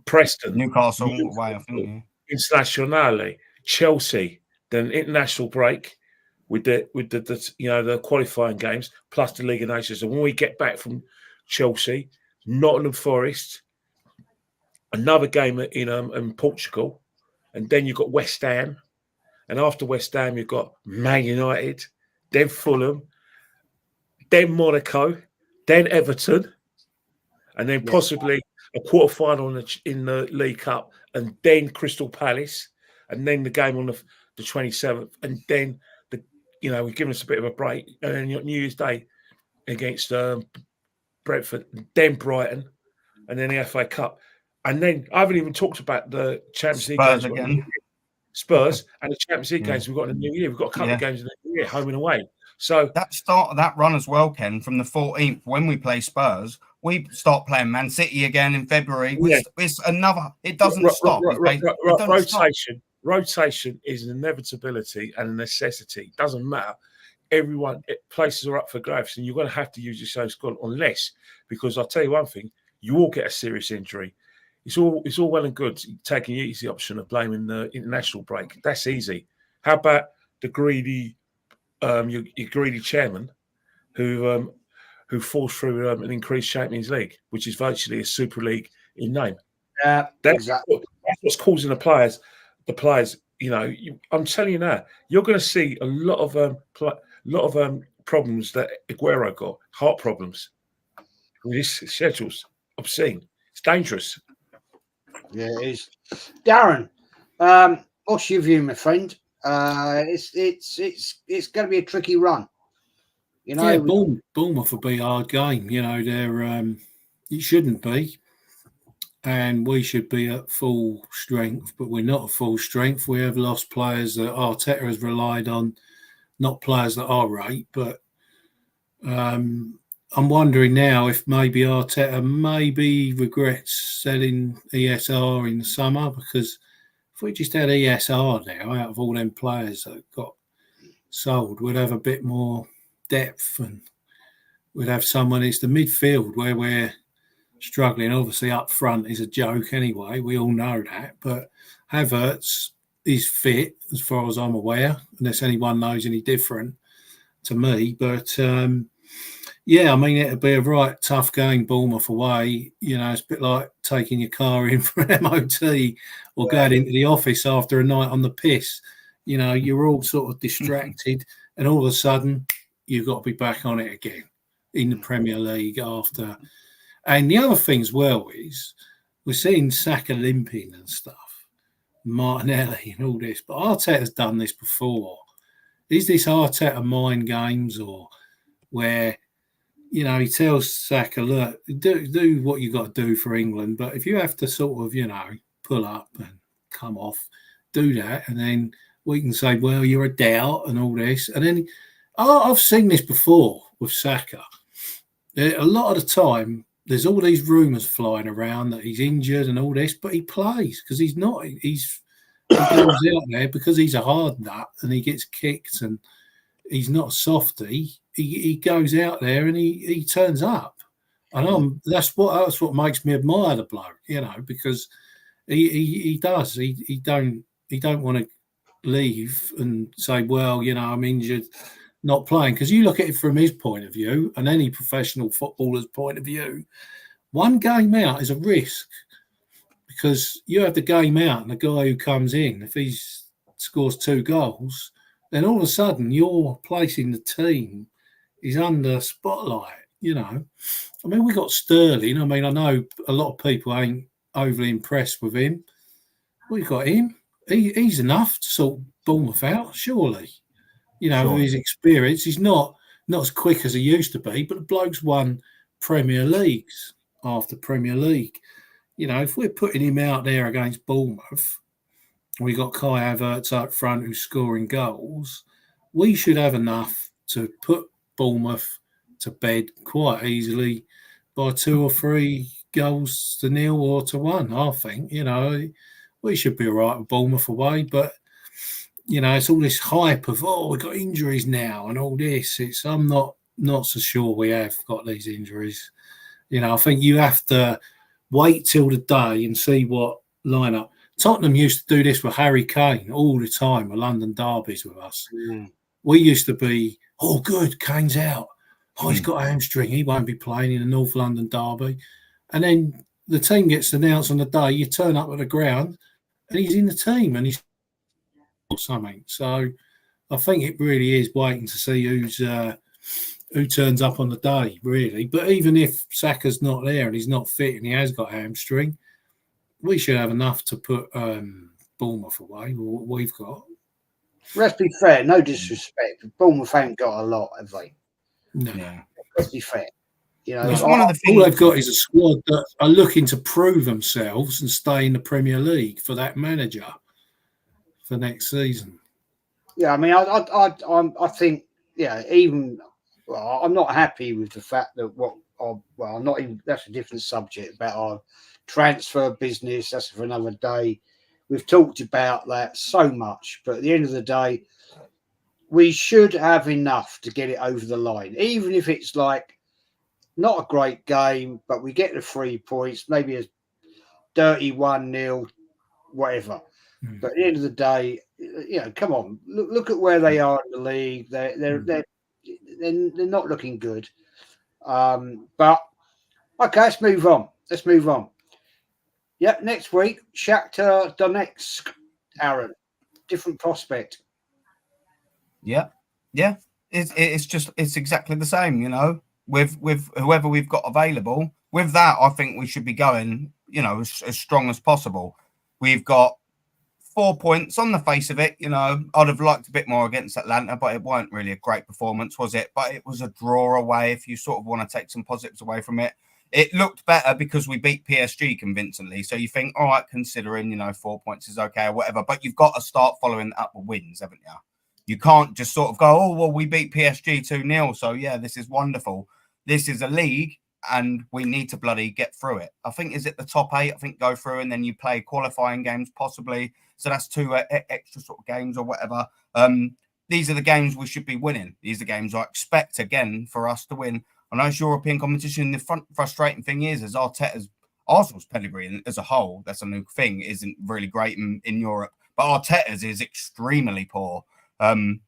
Speaker 4: Preston,
Speaker 3: Newcastle, away, I think.
Speaker 4: Internazionale, Chelsea. Then international break with the the qualifying games plus the League of Nations. And when we get back from Chelsea, Nottingham Forest, another game in Portugal, and then you've got West Ham, and after West Ham you've got Man United, then Fulham, then Monaco, then Everton, and then possibly a quarter-final in the League Cup, and then Crystal Palace, and then the game on the 27th, and then we've given us a bit of a break, and then New Year's Day against Brentford, then Brighton, and then the FA Cup. And then I haven't even talked about the Champions League games again. Spurs and the Champions League games we've got in the new year. We've got a couple of games in the new year, home and away. So
Speaker 3: that start of that run as well, Ken, from the 14th, when we play Spurs, we start playing Man City again in February. It's another. It doesn't stop.
Speaker 4: Rotation is an inevitability and a necessity. Doesn't matter. places are up for grabs, and you're going to have to use the same squad unless, because I'll tell you one thing, you will get a serious injury. It's all well and good taking the easy option of blaming the international break. That's easy. How about the greedy, your greedy chairman, who forced through an increased Champions League, which is virtually a Super League in name.
Speaker 2: Yeah, exactly.
Speaker 4: That's what's causing the players. I'm telling you now, you're going to see a lot of problems that Aguero got, heart problems. This schedule's obscene. It's dangerous.
Speaker 2: Yeah, it is. Darren, what's your view, my friend? It's going to be a tricky run. You know,
Speaker 5: yeah, Bournemouth will be a hard game. You know, they're it shouldn't be, and we should be at full strength, but we're not at full strength. We have lost players that Arteta has relied on, not players that are right, but I'm wondering now if maybe Arteta maybe regrets selling ESR in the summer, because if we just had ESR now out of all them players that got sold, we'd have a bit more depth and we'd have someone. It's the midfield where we're struggling. Obviously, up front is a joke anyway. We all know that. But Havertz is fit as far as I'm aware, unless anyone knows any different to me. But yeah, I mean, it'll be a right tough game, Bournemouth away. You know, it's a bit like taking your car in for an MOT or going into the office after a night on the piss. You know, you're all sort of distracted and all of a sudden you've got to be back on it again in the Premier League after. And the other thing as well is we're seeing Saka limping and stuff, Martinelli and all this. But Arteta's done this before. Is this Arteta mind games, or where, you know, he tells Saka, look, do what you got to do for England, but if you have to sort of, you know, pull up and come off, do that, and then we can say, well, you're a doubt and all this. And then I've seen this before with Saka. A lot of the time, there's all these rumours flying around that he's injured and all this, but he plays because he's not. He goes out there because he's a hard nut and he gets kicked and he's not a softy. He goes out there and he turns up, and that's what makes me admire the bloke, you know, because he does. He don't want to leave and say, well, you know, I'm injured, not playing, because you look at it from his point of view and any professional footballer's point of view, one game out is a risk, because you have the game out and the guy who comes in, if he scores 2 goals, then all of a sudden your place in the team is under spotlight, you know. I mean, we got Sterling. I mean, I know a lot of people ain't overly impressed with him. We got him. He's enough to sort Bournemouth out, surely. You know, with his experience, he's not as quick as he used to be, but the bloke's won Premier Leagues after Premier League. You know, if we're putting him out there against Bournemouth, we got Kai Havertz up front who's scoring goals, we should have enough to put Bournemouth to bed quite easily by 2 or 3 goals to 0 or to 1, I think. You know, we should be all right with Bournemouth away, but you know, it's all this hype of, oh, we've got injuries now and all this. I'm not so sure we have got these injuries. You know, I think you have to wait till the day and see what lineup. Tottenham used to do this with Harry Kane all the time, with London derbies with us. We used to be, oh, good, Kane's out. Oh, he's got a hamstring. He won't be playing in the North London derby. And then the team gets announced on the day. You turn up at the ground and he's in the team and he's or something. So I think it really is waiting to see who turns up on the day, really. But even if Saka's not there and he's not fit and he has got a hamstring, we should have enough to put Bournemouth away, or what we've got.
Speaker 2: Let's be fair, no disrespect, but Bournemouth ain't got a lot, have they?
Speaker 5: No.
Speaker 2: Let's be fair. You know,
Speaker 3: It's one of the things.
Speaker 5: All they've got is a squad that are looking to prove themselves and stay in the Premier League for that manager for next season.
Speaker 2: Yeah, I mean, I think, yeah, even, well, I'm not happy with the fact that I'm not even, that's a different subject about our transfer business. That's for another day. We've talked about that so much, but at the end of the day, we should have enough to get it over the line, even if it's like not a great game, but we get the 3 points, maybe a dirty 1-0, whatever. But at the end of the day, come on, look at where they are in the league. They're not looking good. But okay, let's move on. Yeah, next week, Shakhtar Donetsk, Aaron, different prospect.
Speaker 3: Yeah. It's exactly the same, with whoever we've got available. With that, I think we should be going, as strong as possible. We've got 4 points on the face of it. I'd have liked a bit more against Atlanta, but it weren't really a great performance, was it? But it was a draw away. If you sort of want to take some positives away from it, it looked better because we beat PSG convincingly. So you think, all right, considering, 4 points is okay or whatever, but you've got to start following up with wins, haven't you? You can't just sort of go, oh, well, we beat PSG 2-0. So, yeah, this is wonderful. This is a league and we need to bloody get through it. I think, is it the top 8? I think go through and then you play qualifying games possibly. So that's 2 extra sort of games or whatever. These are the games we should be winning. These are the games I expect, again, for us to win. I know it's European competition. The frustrating thing is Arsenal's pedigree as a whole, that's a new thing, isn't really great in Europe. But Arteta's is extremely poor. And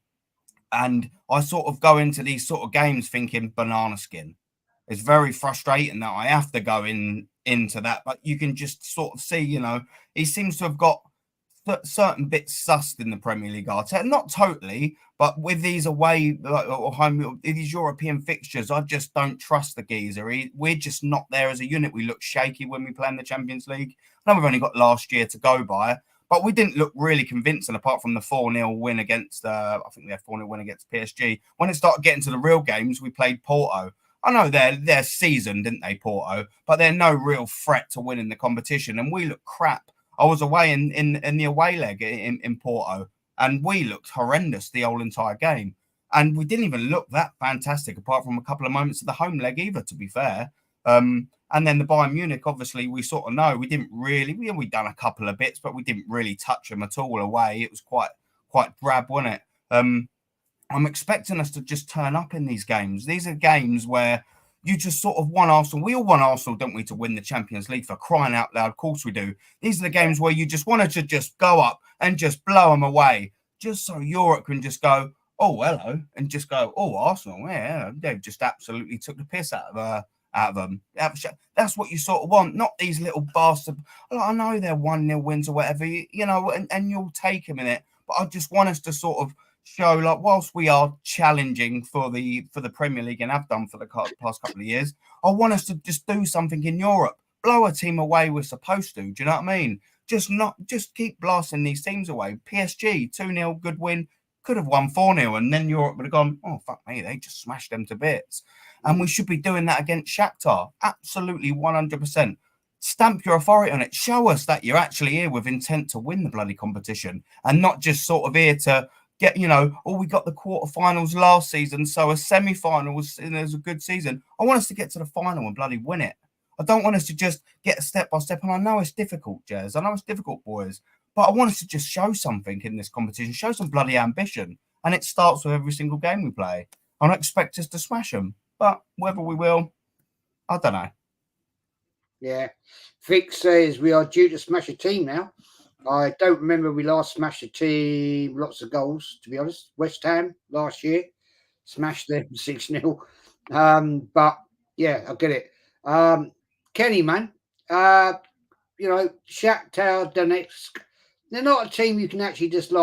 Speaker 3: I sort of go into these sort of games thinking banana skin. It's very frustrating that I have to go into that. But you can just sort of see, he seems to have got certain bits sussed in the Premier League. Arteta, not totally, but with these away or home, these European fixtures, I just don't trust the geezer. We're just not there as a unit. We look shaky when we play in the Champions League. I know we've only got last year to go by, but we didn't look really convincing apart from the 4-0 win against, I think we had 4-0 win against PSG. When it started getting to the real games, we played Porto. I know they're seasoned, didn't they, Porto? But they're no real threat to winning the competition, and we look crap. I was away in the away leg in Porto, and we looked horrendous the whole entire game. And we didn't even look that fantastic, apart from a couple of moments of the home leg either, to be fair. And then the Bayern Munich, obviously, we sort of know. We didn't really, we done a couple of bits, but we didn't really touch them at all away. It was quite drab, wasn't it? I'm expecting us to just turn up in these games. These are games where you just sort of want Arsenal. We all want Arsenal, don't we, to win the Champions League, for crying out loud. Of course we do. These are the games where you just wanted to just go up and just blow them away, just so Europe can just go, oh, hello, and just go, oh, Arsenal, yeah, they've just absolutely took the piss out of them. That's what you sort of want, not these little bastards. I know they're 1-0 wins or whatever, and you'll take them in it. But I just want us to sort of show, like, whilst we are challenging for the Premier League and have done for the past couple of years, I want us to just do something in Europe, blow a team away we're supposed to. Do you know what I mean? Just keep blasting these teams away. PSG 2-0 good win, could have won 4-0, and then Europe would have gone, oh fuck me, they just smashed them to bits. And we should be doing that against Shakhtar, absolutely 100%. Stamp your authority on it. Show us that you're actually here with intent to win the bloody competition, and not just sort of here to get, we got the quarterfinals last season, so a semi-final was a good season. I want us to get to the final and bloody win it. I don't want us to just get step by step. And I know it's difficult, Jez. I know it's difficult, boys. But I want us to just show something in this competition, show some bloody ambition. And it starts with every single game we play. I don't expect us to smash them, but whether we will, I don't know.
Speaker 2: Yeah. Vic says we are due to smash a team now. I don't remember we last smashed a team, lots of goals, to be honest. West Ham last year, smashed them 6-0. But, yeah, I get it. Kenny, man, Shakhtar Donetsk, they're not a team you can actually just,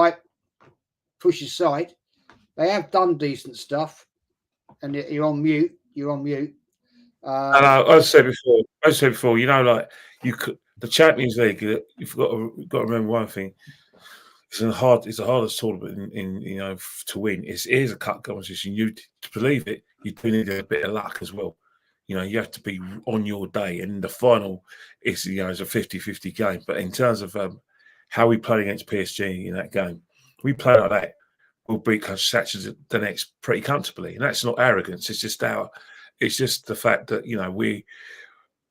Speaker 2: push aside. They have done decent stuff. And you're on mute.
Speaker 4: I said before, you could. The Champions League, you've got to remember one thing. It's the hardest tournament to win. It is a cut competition. To believe it, you do need a bit of luck as well. You have to be on your day. And the final is a 50-50 game. But in terms of how we played against PSG in that game, we play like that, we'll beat Shakhtar Donetsk pretty comfortably. And that's not arrogance. It's just the fact that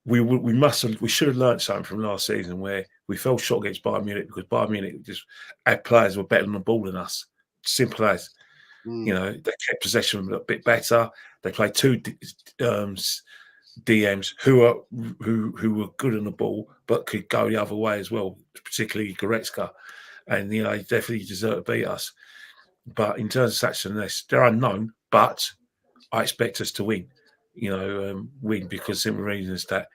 Speaker 4: we should have learned something from last season where we fell short against Bayern Munich because Bayern Munich just had players who were better on the ball than us. Simple as. You know, they kept possession a bit better. They played two DMs who were good on the ball but could go the other way as well, particularly Goretzka. And, you know, they definitely deserve to beat us. But in terms of Saxon, they're unknown, but I expect us to win. You know, win because simple reason is that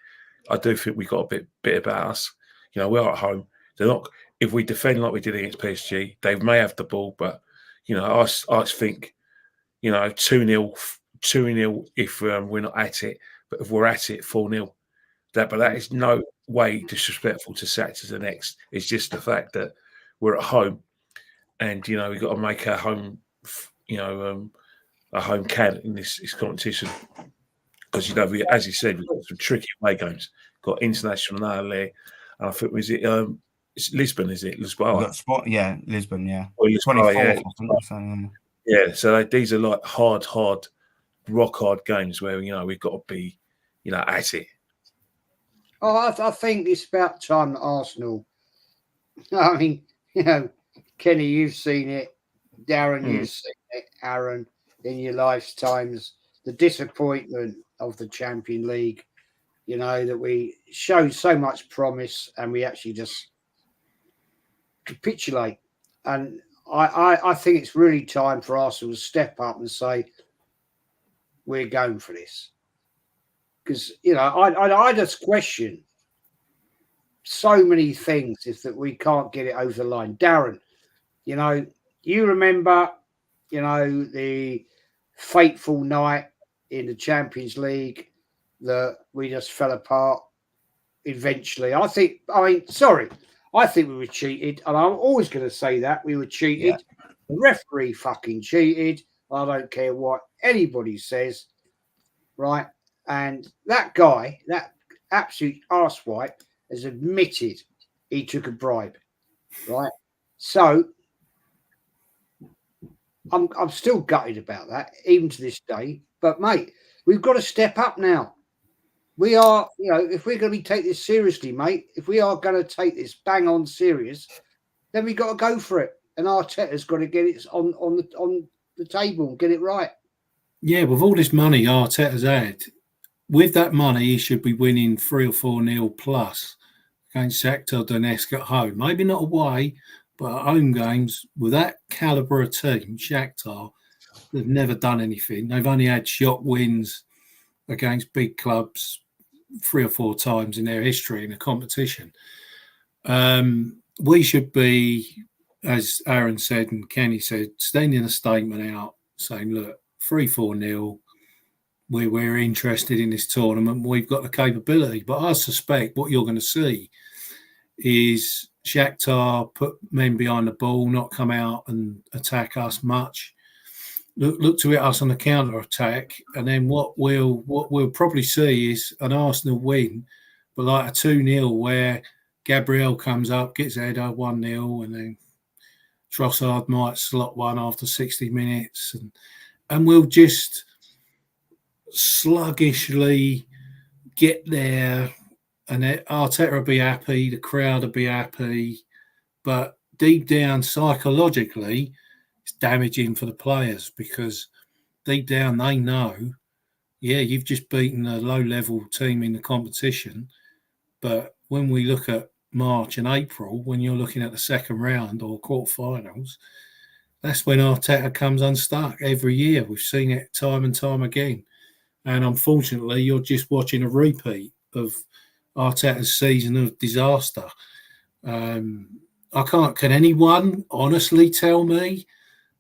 Speaker 4: I do think we got a bit about us. You know, we're at home. They're not. If we defend like we did against PSG, they may have the ball, but you know, I think, you know, 2-0 if we're not at it, but if we're at it, 4-0. But that is no way disrespectful to Saxons the next. It's just the fact that we're at home, and you know we've got to make our home, you know, a home count in this competition. Because, you know, as you said, we've got some tricky away games. Got international now there. And I think, it's Lisbon, is it? Lisboa.
Speaker 3: Yeah, Lisbon, yeah.
Speaker 4: Or Lisboa,
Speaker 3: 24th,
Speaker 4: yeah.
Speaker 3: I think.
Speaker 4: Yeah, so these are like hard, rock hard games where, you know, we've got to be, you know, at it.
Speaker 2: Oh, I think it's about time that Arsenal. I mean, you know, Kenny, you've seen it. Darren, you've seen it. Aaron, in your lifetimes. The disappointment of the Champions League, you know, that we showed so much promise and we actually just capitulate. And I think it's really time for Arsenal to step up and say, we're going for this. Because, you know, I just question so many things is that we can't get it over the line. Darren, you know, you remember, you know, the fateful night in the Champions League that we just fell apart eventually. I think we were cheated, and I'm always going to say that we were cheated. Yeah. The referee fucking cheated. I don't care what anybody says, right? And that guy, that absolute arsewipe, has admitted he took a bribe, right? So I'm still gutted about that, even to this day. But mate, we've got to step up now. We are, you know, if we're going to take this seriously, mate, if we are going to take this bang on serious, then we've got to go for it. And Arteta's got to get it on the table and get it right.
Speaker 5: Yeah, with all this money Arteta's had, with that money, he should be winning 3 or 4-0 plus against Shakhtar Donetsk at home. Maybe not away, but at home games with that calibre of team, Shakhtar, they've never done anything. They've only had shot wins against big clubs 3 or 4 times in their history in a competition. We should be, as Aaron said and Kenny said, sending a statement out saying, look, 3-4-0, we're interested in this tournament. We've got the capability. But I suspect what you're going to see is Shakhtar put men behind the ball, not come out and attack us much. Look to hit us on the counter attack, and then what we'll probably see is an Arsenal win, but like a 2-0 where Gabriel comes up, gets a header 1-0, and then Trossard might slot one after 60 minutes, and we'll just sluggishly get there, and Arteta will be happy, the crowd will be happy, but deep down psychologically, it's damaging for the players because deep down they know, yeah, you've just beaten a low-level team in the competition, but when we look at March and April, when you're looking at the second round or quarterfinals, that's when Arteta comes unstuck every year. We've seen it time and time again. And unfortunately, you're just watching a repeat of Arteta's season of disaster. Can anyone honestly tell me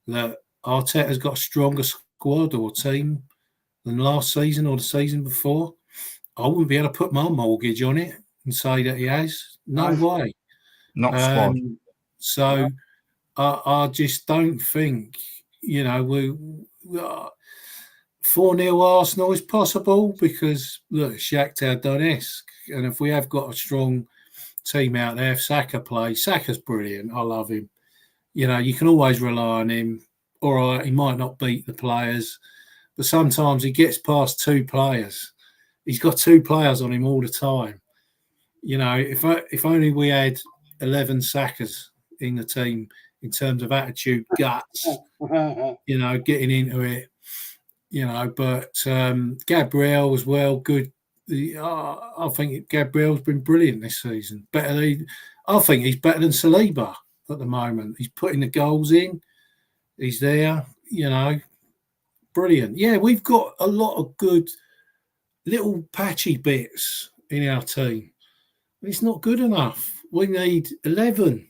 Speaker 5: that Arteta's got a stronger squad or team than last season or the season before? I wouldn't be able to put my mortgage on it and say that he has. No way.
Speaker 3: Not squad.
Speaker 5: So I just don't think, you know, we 4-0 Arsenal is possible because, look, Shakhtar Donetsk, and if we have got a strong team out there, if Saka plays, Saka's brilliant. I love him. You know, you can always rely on him. All right, he might not beat the players, but sometimes he gets past 2 players. He's got 2 players on him all the time. You know, if only we had 11 Sakas in the team in terms of attitude, guts, getting into it, but Gabriel as well, good. I think Gabriel's been brilliant this season. I think he's better than Saliba at the moment. He's putting the goals in. He's there, brilliant. Yeah, we've got a lot of good little patchy bits in our team. It's not good enough. We need 11,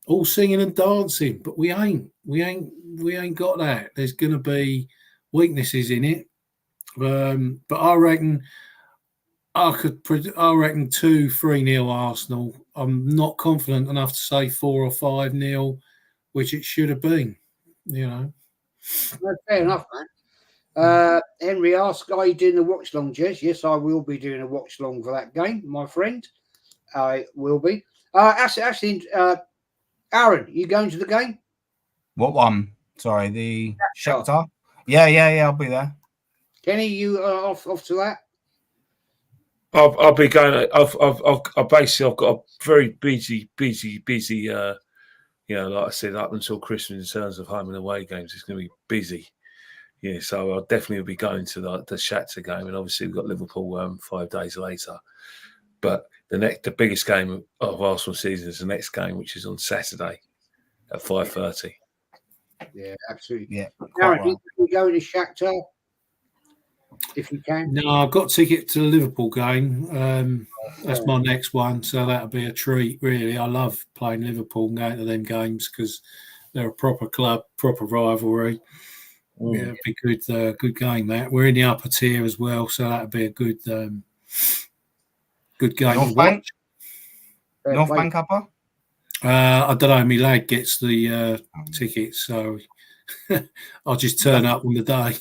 Speaker 5: all singing and dancing, but we ain't got that. There's going to be weaknesses in it, but I reckon 2-3-0 Arsenal. I'm not confident enough to say 4 or 5-0, which it should have been.
Speaker 2: No, fair enough, man. Henry asked, are you doing the watch long, Jez? Yes, I will be doing a watch long for that game, my friend. I will be. Actually, Aaron, you going to the game?
Speaker 3: What one? Sorry, the Shakhtar. Yeah, I'll be there.
Speaker 2: Kenny, you off to that?
Speaker 4: I'll be going. I've got a very busy. Like I said, up until Christmas in terms of home and away games, it's going to be busy. Yeah, so I'll definitely be going to the Shakhtar game, and obviously we've got Liverpool 5 days later. But the biggest game of Arsenal season is the next game, which is on Saturday at 5:30.
Speaker 2: Yeah, absolutely.
Speaker 3: Yeah.
Speaker 2: Aaron, you can go to Shakhtar if you can.
Speaker 5: No, I've got ticket to the Liverpool game. That's my next one, so that'll be a treat. Really, I love playing Liverpool and going to them games because they're a proper club, proper rivalry. Yeah, it'd be good game. That we're in the upper tier as well, so that'd be a good game.
Speaker 3: North Bank? North Bank upper?
Speaker 5: I don't know. My lad gets the tickets, so I'll just turn up on the day.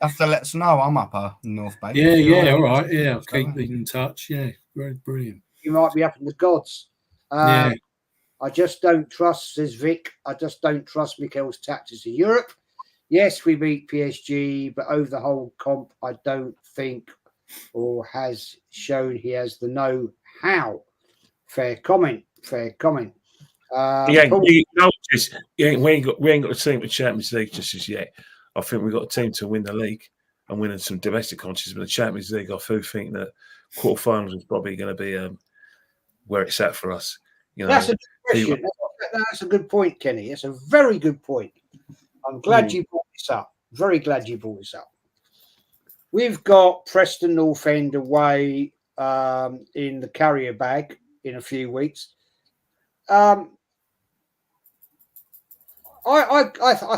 Speaker 3: Have to let us know. I'm upper North Bank.
Speaker 5: Yeah, all right. Yeah, I'll keep in touch. Yeah, brilliant.
Speaker 2: You might be up in the gods.
Speaker 5: Yeah.
Speaker 2: I just don't trust, says Vic. I just don't trust Mikel's tactics in Europe. Yes, we beat PSG, but over the whole comp, I don't think or has shown he has the know-how. Fair comment. We ain't
Speaker 4: got a team for Champions League just as yet. I think we've got a team to win the league and win some domestic competitions. But the Champions League, I do think that quarterfinals is probably going to be where it's at for us.
Speaker 2: That's a good question. That's a good point, Kenny. It's a very good point. I'm glad you brought this up. Very glad you brought this up. We've got Preston North End away in the carrier bag in a few weeks. I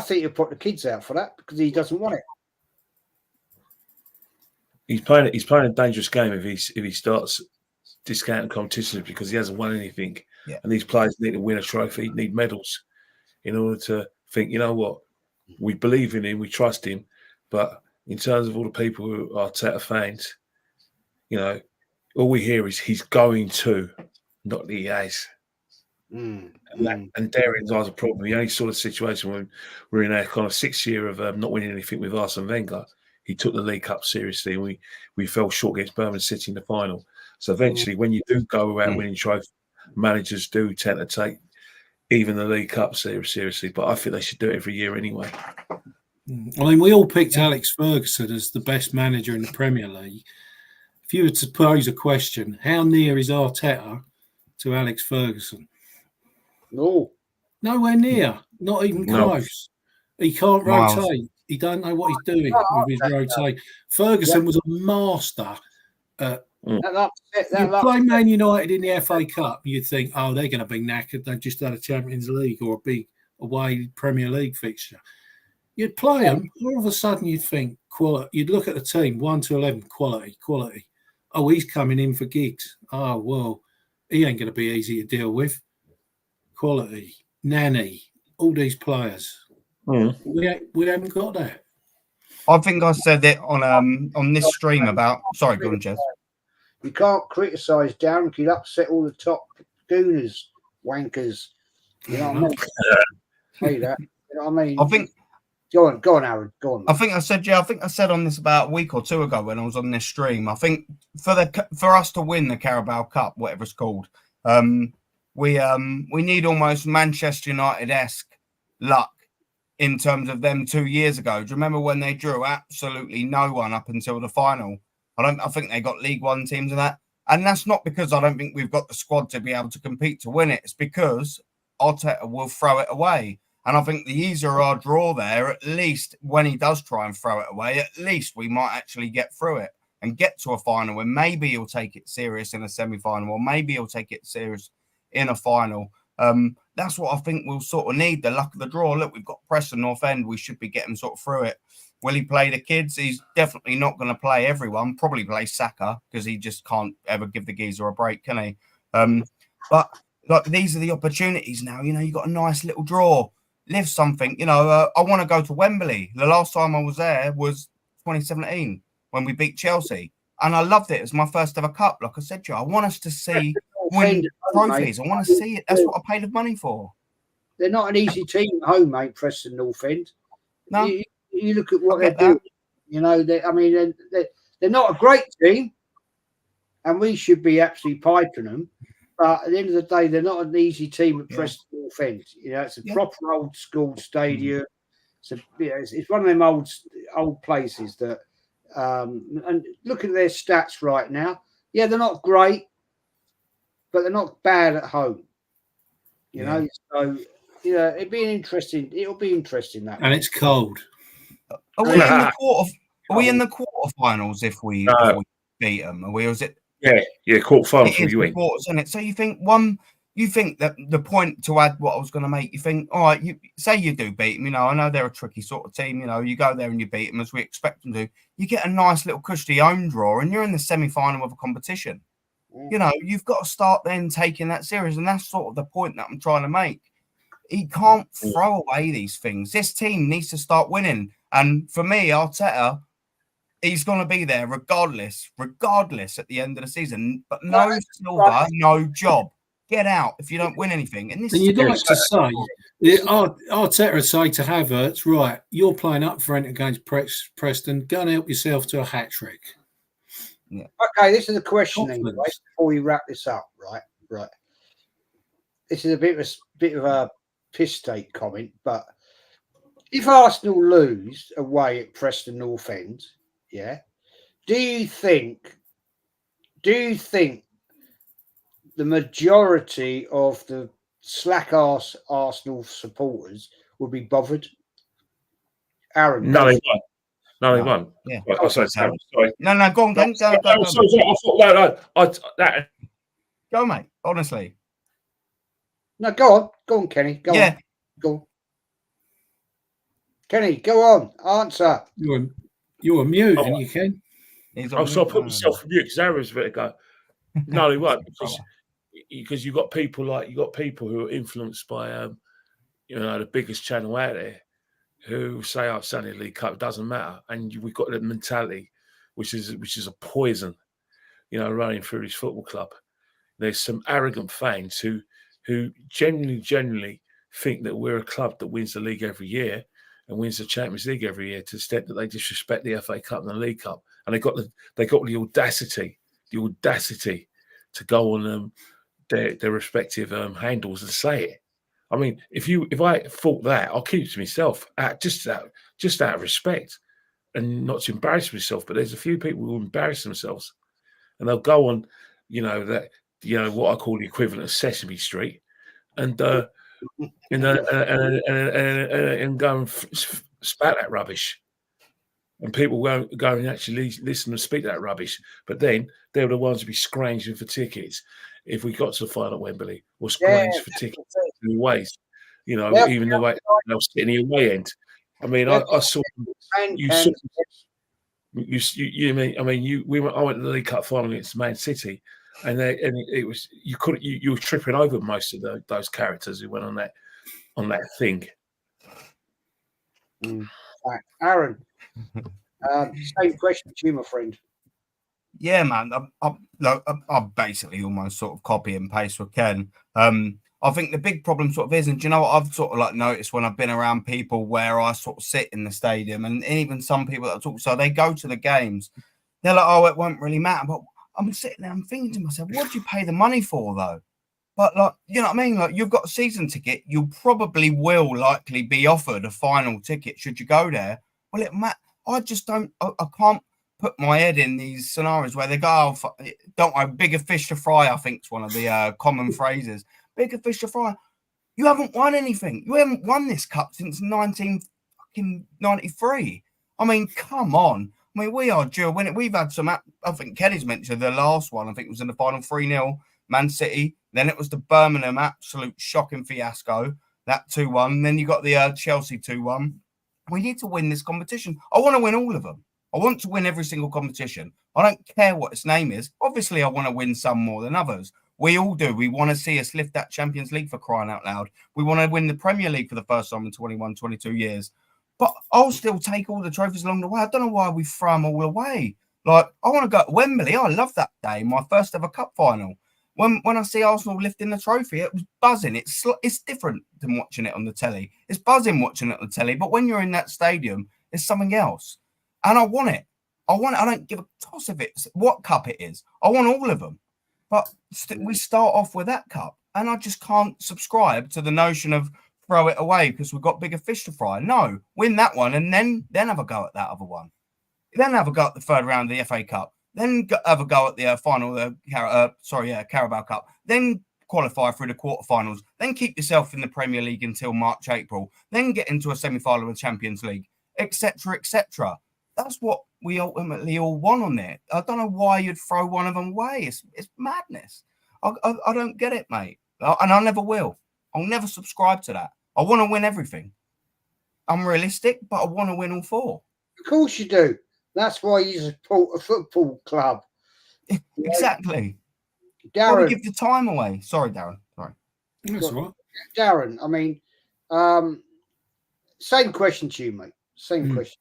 Speaker 2: think you'll put the kids out for that because he doesn't want it.
Speaker 4: He's playing a dangerous game if he starts discounting competitions because he hasn't won anything. Yeah. And these players need to win a trophy, need medals in order to think, you know what, we believe in him, we trust him, but in terms of all the people who are Arteta fans, all we hear is he's going to, not that he has. And Darren's eyes a problem. He only saw the situation when we're in our kind of 6th year of not winning anything with Arsene Wenger. He took the League Cup seriously, and we fell short against Birmingham City in the final. So eventually, when you do go around winning trophies, managers do tend to take even the League Cup seriously. But I think they should do it every year anyway.
Speaker 5: I mean, we all picked Alex Ferguson as the best manager in the Premier League. If you were to pose a question, how near is Arteta to Alex Ferguson?
Speaker 2: No.
Speaker 5: Nowhere near. Not even close. He can't rotate. He don't know what he's doing with his rotate. Ferguson was a master at you play Man United in the FA Cup, you'd think, oh, they're going to be knackered. They've just had a Champions League or a big away Premier League fixture. You'd play them, all of a sudden you'd think, quality. You'd look at the team, 1 to 11, quality. Oh, he's coming in for gigs. Oh, well, he ain't going to be easy to deal with. Quality, Nani, all these players. We haven't got that.
Speaker 3: I think I said it on this stream about. Sorry, go on, Jez.
Speaker 2: You can't criticise Darren because you'd upset all the top gooners, wankers. You know what I mean? Say that. You know what I mean?
Speaker 3: I think.
Speaker 2: Go on, Aaron. Go on.
Speaker 3: I think I said on this about a week or two ago when I was on this stream. I think for us to win the Carabao Cup, whatever it's called, we need almost Manchester United-esque luck in terms of them 2 years ago. Do you remember when they drew absolutely no one up until the final? I think they got League One teams and that. And that's not because I don't think we've got the squad to be able to compete to win it. It's because Arteta will throw it away. And I think the easier our draw there, at least when he does try and throw it away, at least we might actually get through it and get to a final where maybe he'll take it serious in a semi-final, or maybe he'll take it serious in a final. That's what I think we'll sort of need, the luck of the draw. Look, we've got Preston North End. We should be getting sort of through it. Will he play the kids? He's definitely not going to play everyone. Probably play Saka because he just can't ever give the geezer a break, can he? But like, these are the opportunities now. You know, you got a nice little draw. Live something. You know, I want to go to Wembley. The last time I was there was 2017 when we beat Chelsea. And I loved it. It was my first ever cup. Like I said to you, I want us to see win trophies. I want to see it. That's what I paid the money for.
Speaker 2: They're not an easy team at home, mate, Preston North End.
Speaker 3: No.
Speaker 2: You look at what they're doing. You know, they're not a great team, and we should be absolutely piping them. But at the end of the day, they're not an easy team at Preston North End. You know, it's a proper old school stadium. It's one of them old places that. And look at their stats right now. Yeah, they're not great, but they're not bad at home. You know, so it'll be interesting that.
Speaker 5: And it's cold.
Speaker 3: Are we in the quarter? Are we in the quarterfinals if we beat them? Are we? Or is it?
Speaker 4: Yeah, quarterfinals for you win.
Speaker 3: Isn't it? So you think that the point to add what I was going to make, you think, all right, you say you do beat them. You know, I know they're a tricky sort of team. You know, you go there and you beat them as we expect them to. You get a nice little cushy home draw, and you're in the semi-final of a competition. You know, you've got to start then taking that serious, and that's sort of the point that I'm trying to make. He can't throw away these things. This team needs to start winning. And for me, Arteta, he's going to be there regardless at the end of the season. But no Silva, no job. Get out if you don't win anything. And
Speaker 5: you'd like to say, Arteta would say to Havertz, right, you're playing up front against Preston. Go and help yourself to a hat-trick.
Speaker 2: Yeah. Okay, this is a question then, right, before we wrap this up, right. This is a bit of a piss take comment, but if Arsenal lose away at Preston North End, do you think the majority of the slack-ass Arsenal supporters would be bothered? Aaron?
Speaker 4: No, they won't.
Speaker 3: Yeah.
Speaker 4: Sorry.
Speaker 3: No, go on, Ken. Go, mate. Honestly.
Speaker 2: No, go on, Kenny. Go on. Kenny, go on. Answer.
Speaker 5: You're a mute, and you can.
Speaker 4: So I put myself on mute because Aaron's a bit ago. No, he won't, because you've got people who are influenced by the biggest channel out there who say, "Oh, it's only a League Cup, it doesn't matter," and we've got the mentality, which is a poison, running through this football club. There's some arrogant fans who genuinely think that we're a club that wins the league every year and wins the Champions League every year, to the extent that they disrespect the FA Cup and the League Cup, and they got the audacity to go on their respective handles and say it. I mean, if I thought that, I'll keep it to myself, just out of respect, and not to embarrass myself. But there's a few people who embarrass themselves, and they'll go on, what I call the equivalent of Sesame Street, and go and spat that rubbish. And people won't go and actually listen and speak that rubbish. But then they're the ones who be scrounging for tickets if we got to the final at Wembley, or scrounge for tickets in the ways, even though they'll sit in the away end. I mean, I saw you. I went to the League Cup final against Man City, and it was you were tripping over most of those characters who went on that thing.
Speaker 2: Right. Aaron, same question to you, my friend.
Speaker 3: Yeah, man. I basically almost sort of copy and paste with Ken. I think the big problem sort of is, and do you know what I've sort of like noticed when I've been around people where I sort of sit in the stadium, and even some people that I talk to, they go to the games, they're like, oh, it won't really matter. But I'm sitting there, I'm thinking to myself, what do you pay the money for, though? But like, you know what I mean? Like, you've got a season ticket, you probably will likely be offered a final ticket should you go there. Well, I just don't. I can't put my head in these scenarios where they go, oh, don't worry, bigger fish to fry. I think it's one of the common phrases. Bigger fish to fry. You haven't won anything. You haven't won this cup since 1993. I mean, come on. I mean, we are due when we've had some. I think Kenny's mentioned the last one. I think it was in the final 3-0, Man City. Then it was the Birmingham absolute shocking fiasco, that 2-1. Then you got the Chelsea 2-1. We need to win this competition. I want to win all of them. I want to win every single competition. I don't care what its name is. Obviously, I want to win some more than others. We all do. We want to see us lift that Champions League for crying out loud. We want to win the Premier League for the first time in 21, 22 years. But I'll still take all the trophies along the way. I don't know why we throw them all away. Like, I want to go to Wembley. I love that day, my first ever cup final. When I see Arsenal lifting the trophy, it was buzzing. It's different than watching it on the telly. It's buzzing watching it on the telly. But when you're in that stadium, it's something else. And I want it. I don't give a toss of it, what cup it is. I want all of them. But we start off with that cup. And I just can't subscribe to the notion of throw it away because we've got bigger fish to fry. No, win that one and then have a go at that other one. Then have a go at the third round of the FA Cup. Then have a go at the final, Carabao Cup. Then qualify through the quarterfinals. Then keep yourself in the Premier League until March, April. Then get into a semi-final of the Champions League, etc., etc. That's what we ultimately all want on there. I don't know why you'd throw one of them away. It's madness. I don't get it, mate. And I never will. I'll never subscribe to that. I want to win everything. I'm realistic, but I want to win all four.
Speaker 2: Of course you do. That's why you support a football club.
Speaker 3: Exactly.
Speaker 2: Darren,
Speaker 3: give the time away. Sorry, Darren. Sorry.
Speaker 5: That's all right.
Speaker 2: Darren, I mean, same question to you, mate. Same question.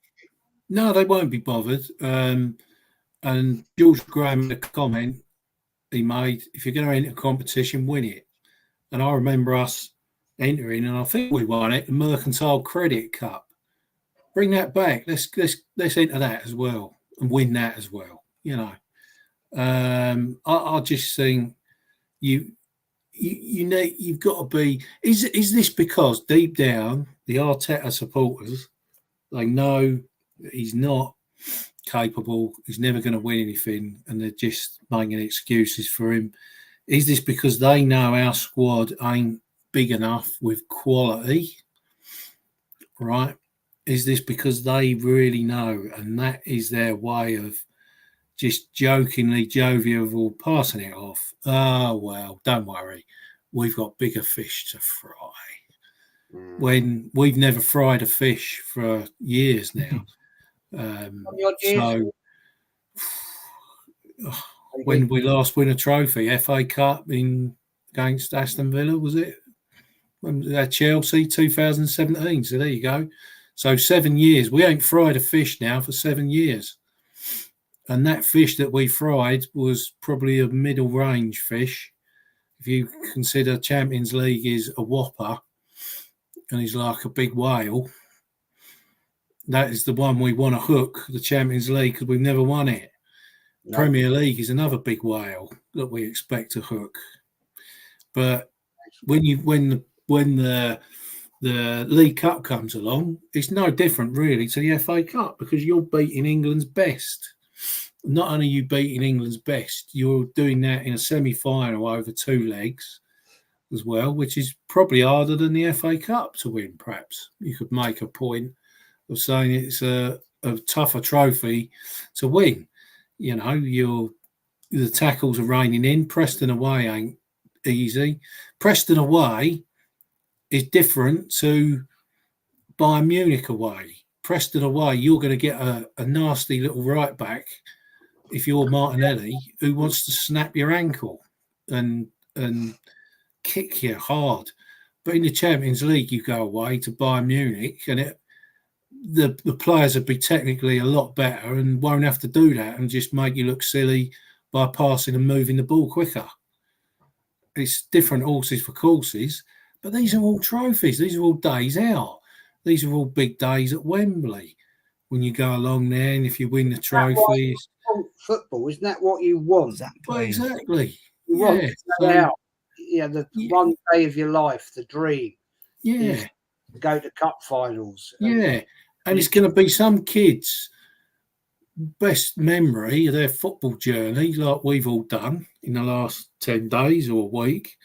Speaker 5: No, they won't be bothered. And George Graham, the comment he made, if you're going to enter a competition, win it. And I remember us entering, and I think we won it, the Mercantile Credit Cup. Bring that back. Let's enter that as well and win that as well. You know, I just think you've got to be. Is this because deep down the Arteta supporters, they know that he's not capable, he's never going to win anything, and they're just making excuses for him? Is this because they know our squad ain't big enough with quality, right? Is this because they really know, and that is their way of just jokingly, jovial, passing it off? Oh, well, don't worry. We've got bigger fish to fry. When we've never fried a fish for years now. So when we last win a trophy, FA Cup against Aston Villa, was it? When was that? Chelsea 2017. So there you go. So 7 years. We ain't fried a fish now for 7 years. And that fish that we fried was probably a middle range fish. If you consider Champions League is a whopper and he's like a big whale, that is the one we want to hook, the Champions League, because we've never won it. No. Premier League is another big whale that we expect to hook. But when the League Cup comes along, it's no different really to the FA Cup because you're beating England's best. Not only are you beating England's best, you're doing that in a semi-final over 2 legs as well, which is probably harder than the FA Cup to win, perhaps. You could make a point of saying it's a tougher trophy to win. You know, the tackles are raining in. Preston away ain't easy. Preston away is different to Bayern Munich away. Preston away, you're going to get a nasty little right back if you're Martinelli who wants to snap your ankle and kick you hard. But in the Champions League, you go away to Bayern Munich and the players would be technically a lot better and won't have to do that and just make you look silly by passing and moving the ball quicker. It's different horses for courses, but these are all trophies. These are all days out. These are all big days at Wembley when you go along there and if you win the trophy.
Speaker 2: Football, isn't that what you want?
Speaker 5: Exactly.
Speaker 2: You want to go out. the one day of your life, the dream.
Speaker 5: Yeah.
Speaker 2: To go to cup finals.
Speaker 5: Yeah. And it's going to be some kids' best memory of their football journey, like we've all done in the last 10 days or a week.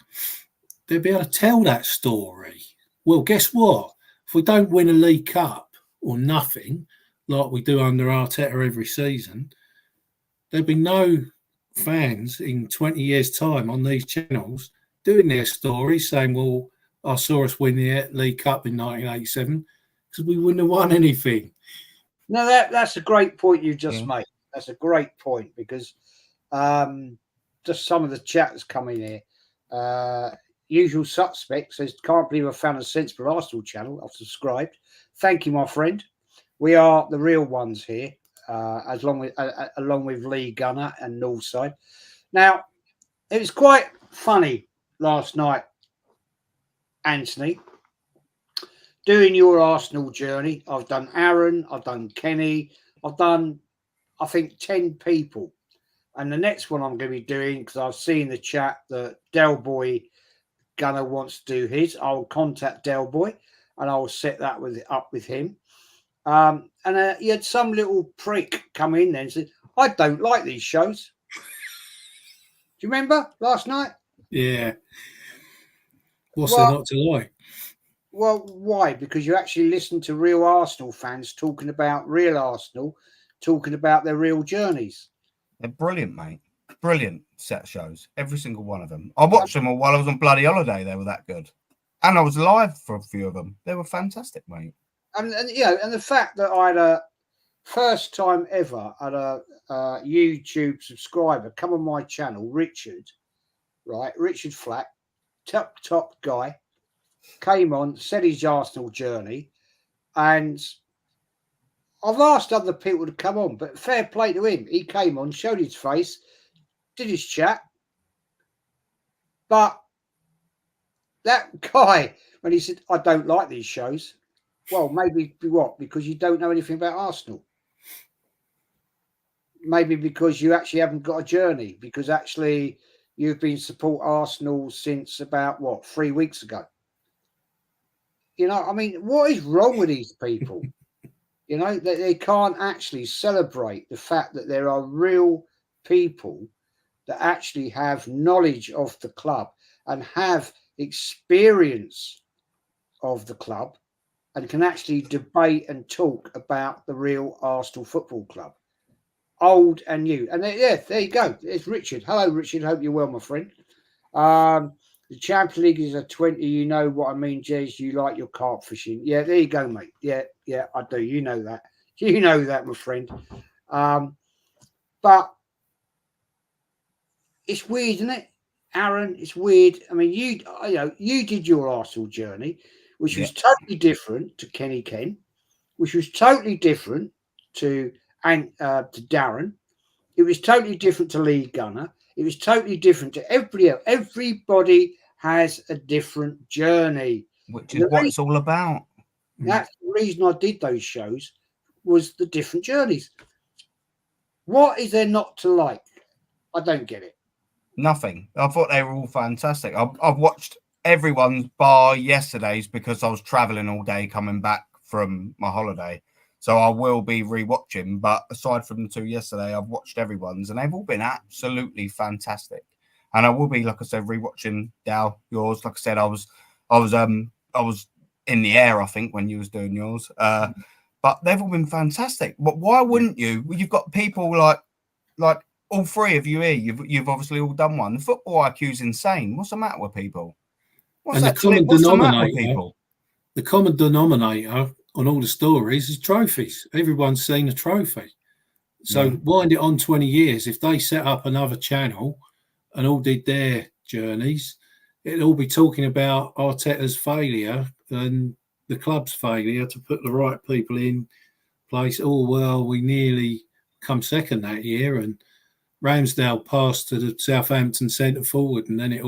Speaker 5: They'll be able to tell that story. Well, guess what? If we don't win a League Cup or nothing, like we do under Arteta every season, there'll be no fans in 20 years' time on these channels doing their stories saying, well, I saw us win the League Cup in 1987 because we wouldn't have won anything.
Speaker 2: No, that's a great point you just made. That's a great point because just some of the chat that's coming here. Usual Suspect says, can't believe I found a sensible Arsenal channel. I've subscribed. Thank you, my friend. We are the real ones here, along with Lee Gunner and Northside. Now, it was quite funny last night, Anthony, doing your Arsenal journey. I've done Aaron, I've done Kenny, I've done, I think, 10 people. And the next one I'm going to be doing, because I've seen the chat that Del Boy Gunner wants to do his, I'll contact Del Boy and I'll set that up with him. And he had some little prick come in there and said, I don't like these shows. Do you remember last night?
Speaker 5: Yeah. What's there not to like?
Speaker 2: Well, why? Because you actually listen to real Arsenal fans talking about real Arsenal, talking about their real journeys.
Speaker 3: They're brilliant, mate. Brilliant set shows. Every single one of them. I watched them all while I was on bloody holiday. They were that good. And I was live for a few of them. They were fantastic, mate.
Speaker 2: And the fact that I had a first time ever had a YouTube subscriber come on my channel, Richard Flack, top guy, came on, said his Arsenal journey, and I've asked other people to come on, but fair play to him. He came on, showed his face, did his chat, but that guy, when he said, I don't like these shows, well, maybe what? Because you don't know anything about Arsenal. Maybe because you actually haven't got a journey, because actually you've been support Arsenal since about, 3 weeks ago. You know, I mean, what is wrong with these people? You know, they can't actually celebrate the fact that there are real people that actually have knowledge of the club and have experience of the club and can actually debate and talk about the real Arsenal Football Club, old and new. And there you go. It's Richard. Hello, Richard. Hope you're well, my friend. The Champions League is a 20. You know what I mean, Jez. You like your carp fishing. Yeah, there you go, mate. Yeah, I do. You know that. You know that, my friend. But it's weird, isn't it, Aaron? It's weird. I mean, you did your Arsenal journey, which was totally different to Kenny Ken, which was totally different to Darren. It was totally different to Lee Gunner. It was totally different to everybody else. Everybody has a different journey.
Speaker 3: Which is what it's all about.
Speaker 2: That's the reason I did those shows, was the different journeys. What is there not to like? I don't get it.
Speaker 3: Nothing. I thought they were all fantastic. I've watched everyone's bar yesterday's because I was travelling all day coming back from my holiday. So I will be rewatching. But aside from the two yesterday, I've watched everyone's and they've all been absolutely fantastic. And I will be, like I said, rewatching Dow, yours. Like I said, I was in the air, I think, when you was doing yours. But they've all been fantastic. But why wouldn't you? Well, you've got people like all three of you here. You've obviously all done one. The football IQ is insane. What's the matter with people? What's the matter with people?
Speaker 5: The common denominator on all the stories is trophies. Everyone's seen a trophy. So wind it on 20 years. If they set up another channel and all did their journeys, it'll all be talking about Arteta's failure and the club's failure to put the right people in place. Oh, well, we nearly come second that year and Ramsdale passed to the Southampton centre forward and then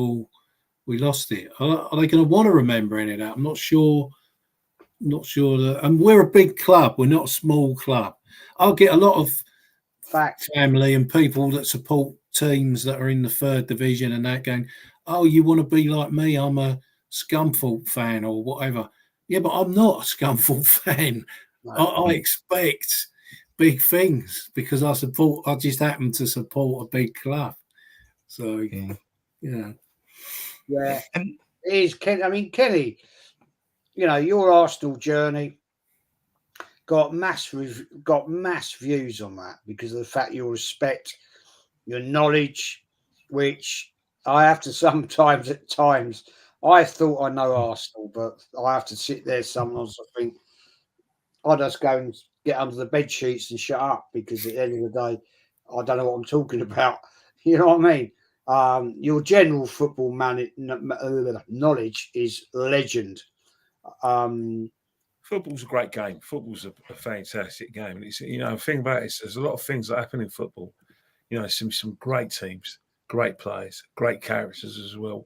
Speaker 5: we lost it. Are they going to want to remember any of that? I'm not sure. Not sure that, and we're a big club. We're not a small club. I'll get a lot of family and people that support teams that are in the third division and that going, oh, you want to be like me? I'm a Scunthorpe fan or whatever. Yeah, but I'm not a Scunthorpe fan. I expect big things because I just happen to support a big club. So,
Speaker 2: yeah. And it is, Ken. I mean, Kenny, you know, your Arsenal journey got mass views on that because of the fact your respect, your knowledge, which I have to sometimes at times. I thought I know Arsenal, but I have to sit there sometimes. I think I just go and get under the bed sheets and shut up because at the end of the day, I don't know what I'm talking about. You know what I mean? Your general football knowledge is legend.
Speaker 4: Football's a great game. Football's a fantastic game. And it's, you know, the thing about it is there's a lot of things that happen in football. You know, some great teams, great players, great characters as well.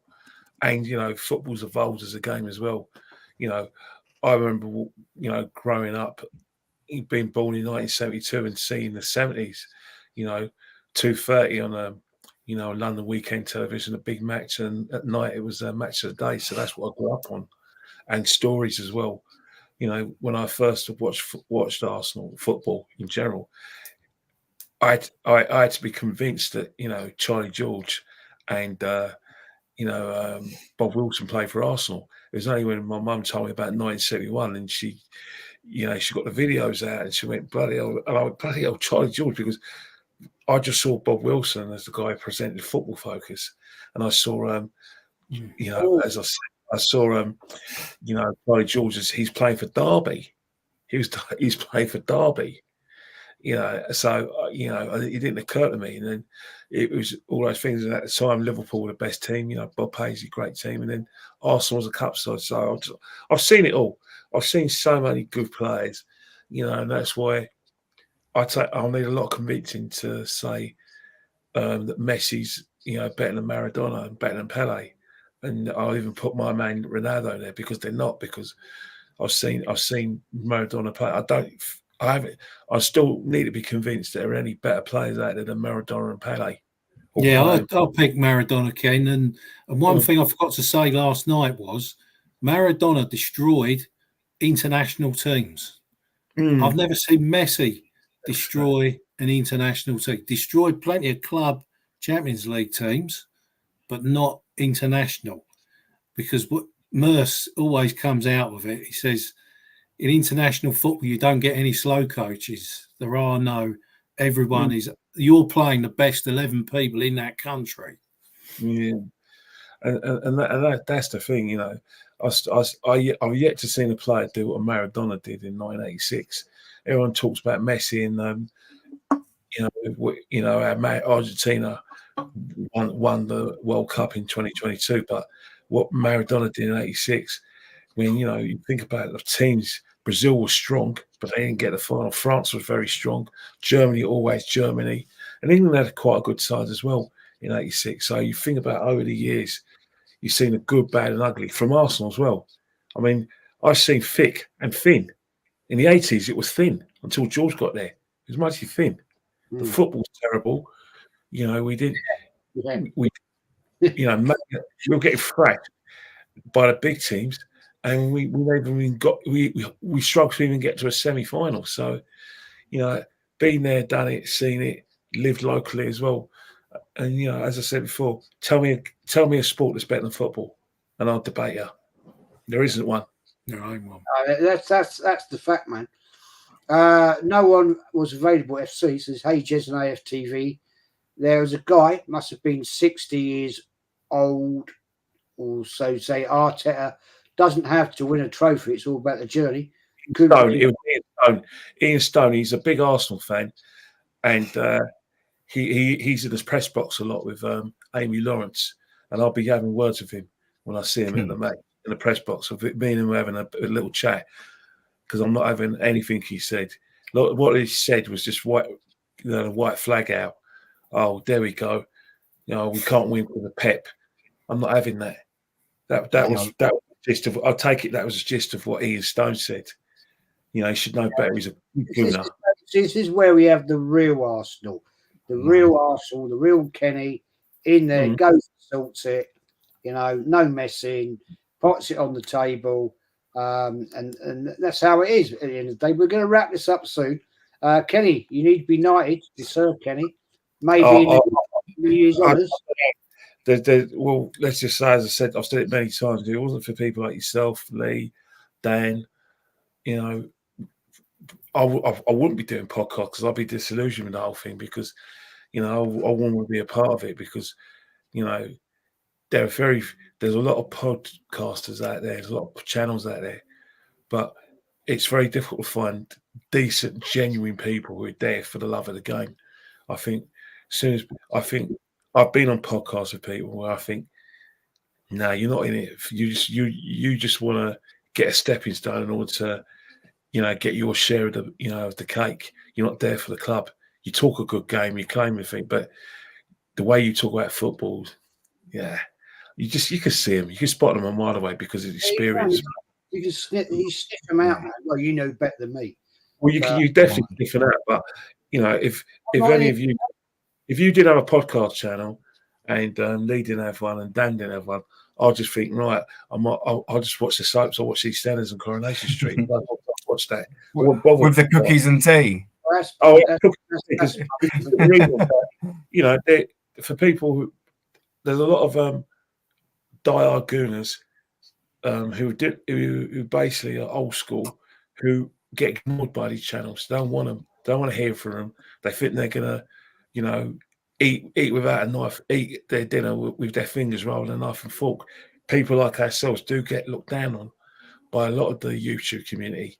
Speaker 4: And, you know, football's evolved as a game as well. You know, I remember, you know, growing up, being born in 1972 and seeing the 70s, you know, 2:30 on a, you know, London weekend television, a big match. And at night it was a match of the day. So that's what I grew up on. And stories as well. You know, when I first watched Arsenal football in general, I had to be convinced that, you know, Charlie George and you know, Bob Wilson played for Arsenal. It was only when my mum told me about 1971 and she, you know, she got the videos out and she went, bloody hell, and I went, bloody hell, Charlie George, because I just saw Bob Wilson as the guy who presented Football Focus, and I saw, you know, as I said, I saw, you know, Charlie George, he's playing for Derby. He's playing for Derby. You know, so, you know, it didn't occur to me. And then it was all those things. And at the time, Liverpool were the best team, you know, Bob Paisley, great team. And then Arsenal was a cup side. So I've seen it all. I've seen so many good players, you know, and that's why I'll need a lot of convincing to say that Messi's, you know, better than Maradona and better than Pele. And I'll even put my man Ronaldo there because they're not, because I've seen Maradona play. I still need to be convinced there are any better players out there than Maradona and Pele.
Speaker 5: I'll pick Maradona, Ken. And one thing I forgot to say last night was Maradona destroyed international teams. I've never seen Messi destroy an international team. Destroyed plenty of club Champions League teams, but not international. Because what Merce always comes out with it, he says, in international football, you don't get any slow coaches. There are no. Everyone is. You're playing the best 11 people in that country.
Speaker 4: Yeah, and that's the thing, you know. I've yet to see a player do what Maradona did in 1986. Everyone talks about Messi and you know, Argentina won the World Cup in 2022, but what Maradona did in '86. When, you know, you think about it, the teams, Brazil was strong, but they didn't get the final. France was very strong. Germany, always Germany. And England had quite a good side as well in '86. So you think about over the years, you've seen the good, bad and ugly from Arsenal as well. I mean, I've seen thick and thin. In the '80s, it was thin until George got there. It was mostly thin. The football's terrible. You know, we were getting thrashed by the big teams. And we struggled to even get to a semi-final. So, you know, been there, done it, seen it, lived locally as well. And, you know, as I said before, tell me a sport that's better than football, and I'll debate you. There isn't one.
Speaker 5: There ain't one.
Speaker 2: That's the fact, man. No one was available at FC. Says, hey, Jez and AFTV. There was a guy, must have been 60 years old, or so say Arteta. Doesn't have to win a trophy. It's all about the journey.
Speaker 4: Ian Stone. He's a big Arsenal fan, and he's in his press box a lot with Amy Lawrence, and I'll be having words with him when I see him in the press box. Of me and him having a little chat, because I'm not having anything he said. What he said was just the white flag out. Oh, there we go. You know, we can't win with a Pep. I'm not having that. That was gist of. I'll take it. That was the gist of what Ian Stone said. You know, he should know better. He's a gooner.
Speaker 2: This is where we have the real Arsenal, the real Kenny in there. Goes, sorts it. no messing, puts it on the table, and that's how it is at the end of the day. We're going to wrap this up soon. Kenny, you need to be knighted. Deserve, Kenny. Maybe in the New Year's honours.
Speaker 4: Well, let's just say, as I said, I've said it many times. If it wasn't for people like yourself, Lee, Dan, I wouldn't be doing podcasts because I'd be disillusioned with the whole thing because, I want to be a part of it because, there's a lot of podcasters out there, there's a lot of channels out there, but it's very difficult to find decent, genuine people who are there for the love of the game. I think I've been on podcasts with people where I think, no, you're not in it. You just want to get a stepping stone in order to, get your share of the cake. You're not there for the club. You talk a good game, you claim everything, but the way you talk about football, yeah, you can see them. You can spot them a mile away because of experience.
Speaker 2: You can sniff them out. Well, you know better than me.
Speaker 4: Well, you definitely sniff them out. But if any of you, if you did have a podcast channel and Lee didn't have one and Dan didn't have one, I'll just think, right, I'll just watch the soaps. I'll watch EastEnders and Coronation Street. I'll watch that
Speaker 3: with the cookies and tea.
Speaker 4: For people who, there's a lot of diehard gooners who basically are old school, who get ignored by these channels. They don't want them. They don't want to hear from them. They think they're gonna, eat without a knife, eat their dinner with their fingers rather than a knife and fork. People like ourselves do get looked down on by a lot of the YouTube community,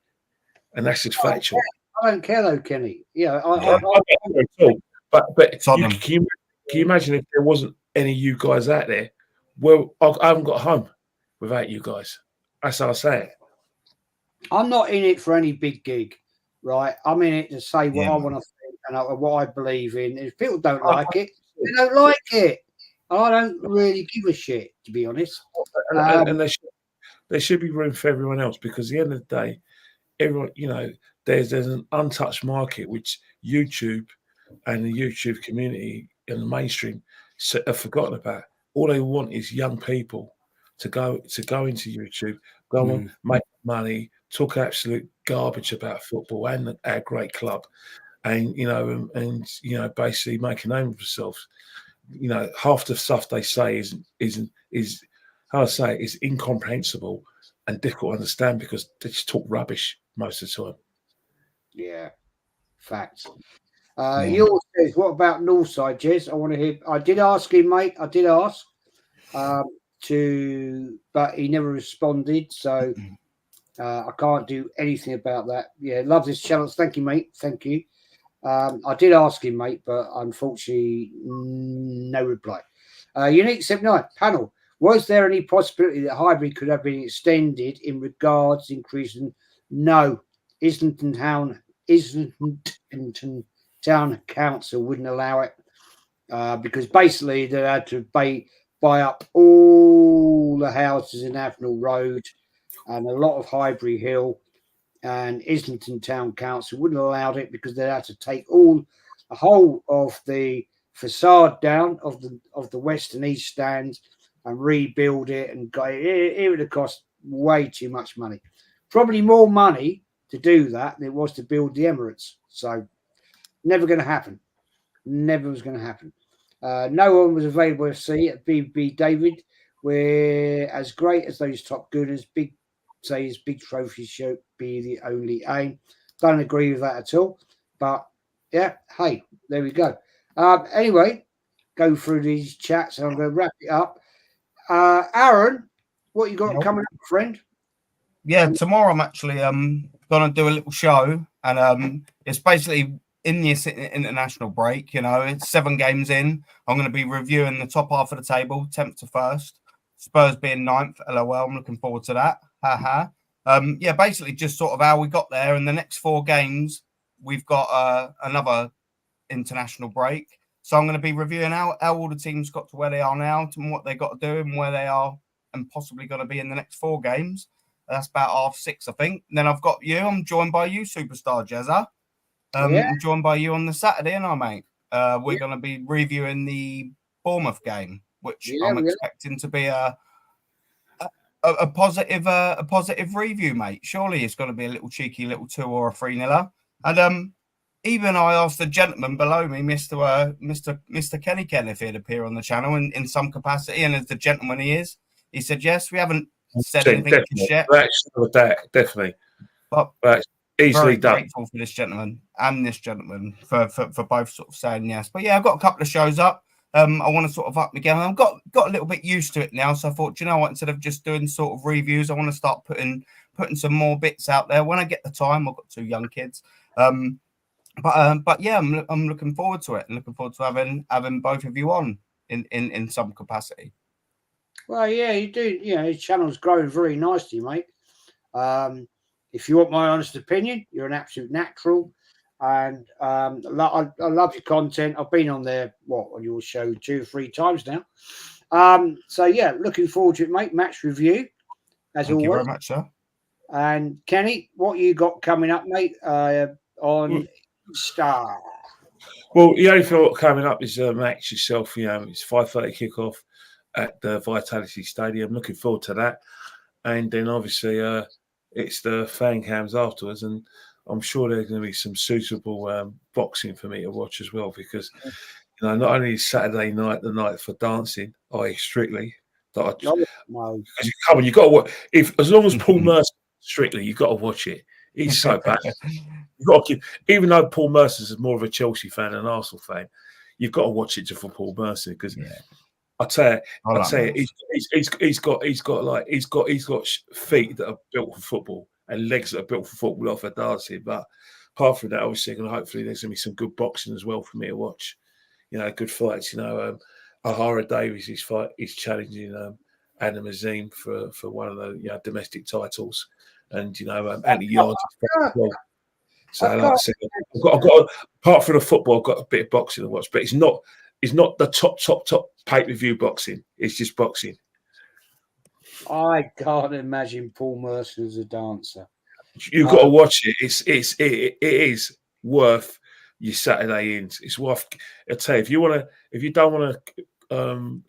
Speaker 4: and that's just factual.
Speaker 2: I don't care though, Kenny. Yeah,
Speaker 4: but can you imagine if there wasn't any of you guys out there? Well, I haven't got home without you guys. That's how I say it.
Speaker 2: I'm not in it for any big gig, right? I'm in it to say what I want to think and what I believe in. If people don't like it, they don't like it. I don't really give a shit, to be honest.
Speaker 4: And there should be room for everyone else because at the end of the day, everyone, there's an untouched market which YouTube and the YouTube community and the mainstream have forgotten about. All they want is young people to go into YouTube, go and make money, talk absolute garbage about football and our great club, and basically make a name of themselves. Half the stuff they say is how I say it, is incomprehensible and difficult to understand because they just talk rubbish most of the time.
Speaker 2: Yeah, facts. He also says, what about Northside, Jez? I want to hear. I did ask him, mate. I did ask but he never responded. So I can't do anything about that. Yeah, love this channel. Thank you, mate. Thank you. I did ask him, mate, but unfortunately, no reply. Unique 79 panel. Was there any possibility that Highbury could have been extended in regards to increasing? No, Islington Town Council wouldn't allow it because basically they had to buy up all the houses in Avenel Road and a lot of Highbury Hill, and Islington Town Council wouldn't allow it because they had to take the whole of the facade down of the west and east stands and rebuild it, and it would have cost way too much money. Probably more money to do that than it was to build the Emirates. So never going to happen. Never was going to happen. No one was available to see at BB David. We're as great as those top gooners. Big trophies should be the only aim. Don't agree with that at all. But yeah, hey, there we go. Anyway, go through these chats and I'm going to wrap it up. Aaron, what you got coming up, friend?
Speaker 3: Yeah, tomorrow I'm actually gonna do a little show, and it's basically in the international break. It's 7 games in. I'm going to be reviewing the top half of the table, 10th to 1st. Spurs being 9th. LOL. I'm looking forward to that. Haha. Yeah, basically just sort of how we got there. In the next 4 games, we've got another international break. So I'm going to be reviewing how all the teams got to where they are now and what they got to do and where they are and possibly going to be in the next 4 games. That's about 6:30, I think. And then I've got you. I'm joined by you, Superstar Jezza. I'm joined by you on the Saturday, aren't I, mate? We're going to be reviewing the Bournemouth game. which
Speaker 2: Yeah,
Speaker 3: I'm expecting to be a positive review, mate. Surely it's going to be a little cheeky little 2 or a 3-0. And even I asked the gentleman below me, Mr. Kenny Ken, if he'd appear on the channel in some capacity, and as the gentleman he is, he said yes. We haven't said anything yet.
Speaker 4: Definitely.
Speaker 3: But
Speaker 4: easily
Speaker 3: very
Speaker 4: done.
Speaker 3: grateful for this gentleman and this gentleman for both sort of saying yes. But yeah, I've got a couple of shows up. I want to sort of up again. I've got a little bit used to it now, so I thought, you know what, instead of just doing sort of reviews, I want to start putting some more bits out there when I get the time. I've got 2 young kids. But yeah, I'm looking forward to it, and looking forward to having both of you on in some capacity.
Speaker 2: Well, yeah, you do. You know, his channel's growing very nicely, mate. If you want my honest opinion, you're an absolute natural, and I love your content. I've been on there, on your show 2 or 3 times now. So yeah, looking forward to it, mate. Match review, as
Speaker 3: Thank
Speaker 2: always.
Speaker 3: you very much, sir.
Speaker 2: And Kenny, what you got coming up, mate? On Star.
Speaker 4: Well, the only thing coming up is match yourself. You know, it's 5:30 kickoff at the Vitality Stadium. Looking forward to that. And then obviously it's the fan cams afterwards, and I'm sure there's going to be some suitable boxing for me to watch as well, because you know, not only is Saturday night the night for dancing, i.e. Strictly, that
Speaker 2: No.
Speaker 4: come on, you got to watch. As long as Paul Mercer Strictly, you've got to watch it. He's so bad. You've got to even though Paul Mercer's more of a Chelsea fan than an Arsenal fan, you've got to watch it just for Paul Mercer, because I tell you, he's got feet that are built for football and legs that are built for football, not for dancing. But apart from that, obviously, hopefully there's going to be some good boxing as well for me to watch. You know, good fights. You know, Ahara Davies is challenging Adam Azim for one of the domestic titles, and you know Anthony Yards. So like I said, I've got apart from the football, I've got a bit of boxing to watch, but it's not the top pay-per-view boxing. It's just boxing.
Speaker 2: I can't imagine Paul Mercer as a dancer.
Speaker 4: You've got to watch it. It is worth your Saturday ins. It's worth. I tell you, if you don't want to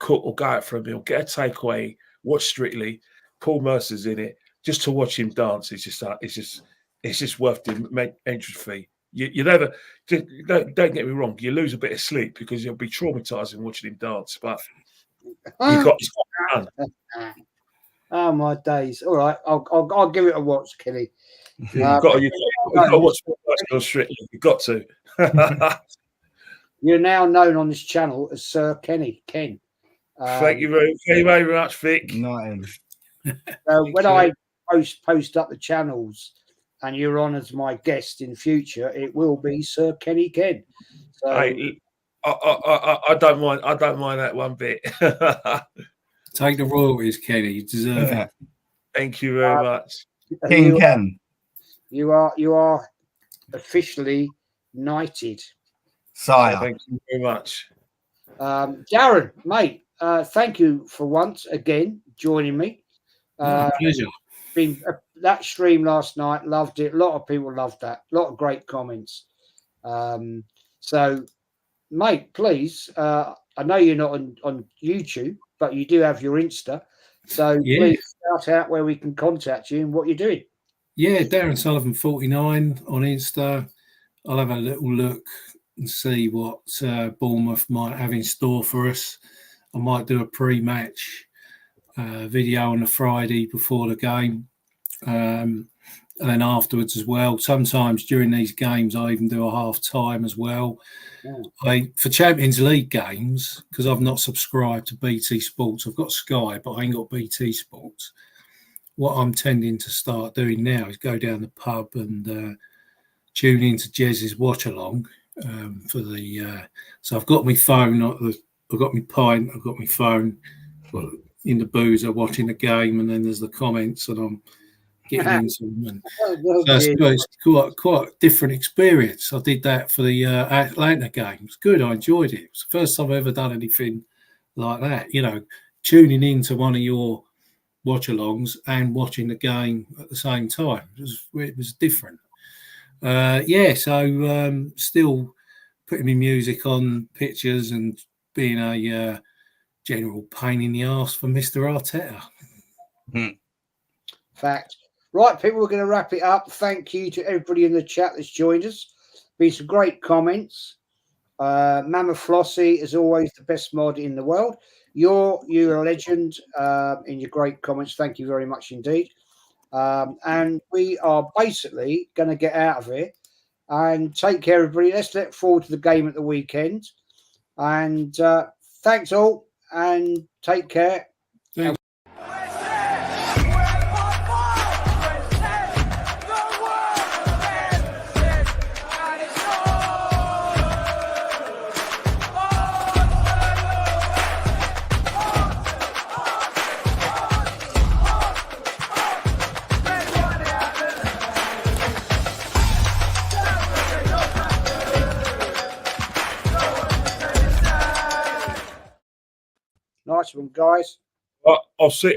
Speaker 4: cook or go out for a meal, get a takeaway. Watch Strictly. Paul Mercer's in it. Just to watch him dance, it's just worth the entry fee. You never don't get me wrong. You lose a bit of sleep because you'll be traumatizing watching him dance, but he's got fun.
Speaker 2: Oh my days! All right, I'll give it a watch, Kenny.
Speaker 4: You've got to watch Strictly. You've got to.
Speaker 2: You're now known on this channel as Sir Kenny Ken.
Speaker 4: Thank you very much, Vic.
Speaker 3: Nice.
Speaker 2: When I post up the channels, and you're on as my guest in future, it will be Sir Kenny Ken. So
Speaker 4: I don't mind. I don't mind that one bit.
Speaker 5: Take the royalties, Kenny. You deserve it.
Speaker 4: Thank you very much,
Speaker 3: King Ken.
Speaker 2: You are officially knighted,
Speaker 3: Sire.
Speaker 4: Thank you very much,
Speaker 2: Darren, mate. Thank you for once again joining me.
Speaker 5: Pleasure.
Speaker 2: That stream last night, loved it. A lot of people loved that. A lot of great comments. So, mate, please. I know you're not on YouTube, but you do have your Insta. So please shout out where we can contact you and what you're doing.
Speaker 5: Yeah, Darren Sullivan 49 on Insta. I'll have a little look and see what Bournemouth might have in store for us. I might do a pre-match video on the Friday before the game. And then afterwards as well. Sometimes during these games, I even do a half time as well. Yeah. For Champions League games, because I've not subscribed to BT Sports, I've got Sky, but I ain't got BT Sports. What I'm tending to start doing now is go down the pub and tune into Jez's watch along for the. So I've got my phone, I've got my pint, I've got my phone, in the boozer watching the game, and then there's the comments, and I'm getting into them. It's quite a different experience. I did that for the Atlanta game. It was good. I enjoyed it. It was the first time I've ever done anything like that. You know, tuning into one of your watch-alongs and watching the game at the same time. It was different. Still putting my music on, pictures, and being a general pain in the arse for Mr. Arteta.
Speaker 2: Fact. Right, people, we're going to wrap it up. Thank you to everybody in the chat that's joined us. Been some great comments. Mama Flossie is always the best mod in the world. You're a legend in your great comments. Thank you very much indeed. And we are basically going to get out of here and take care, everybody. Let's look forward to the game at the weekend. And thanks all, and take care.
Speaker 5: Thanks.
Speaker 2: Nice one, guys.
Speaker 4: I'll see.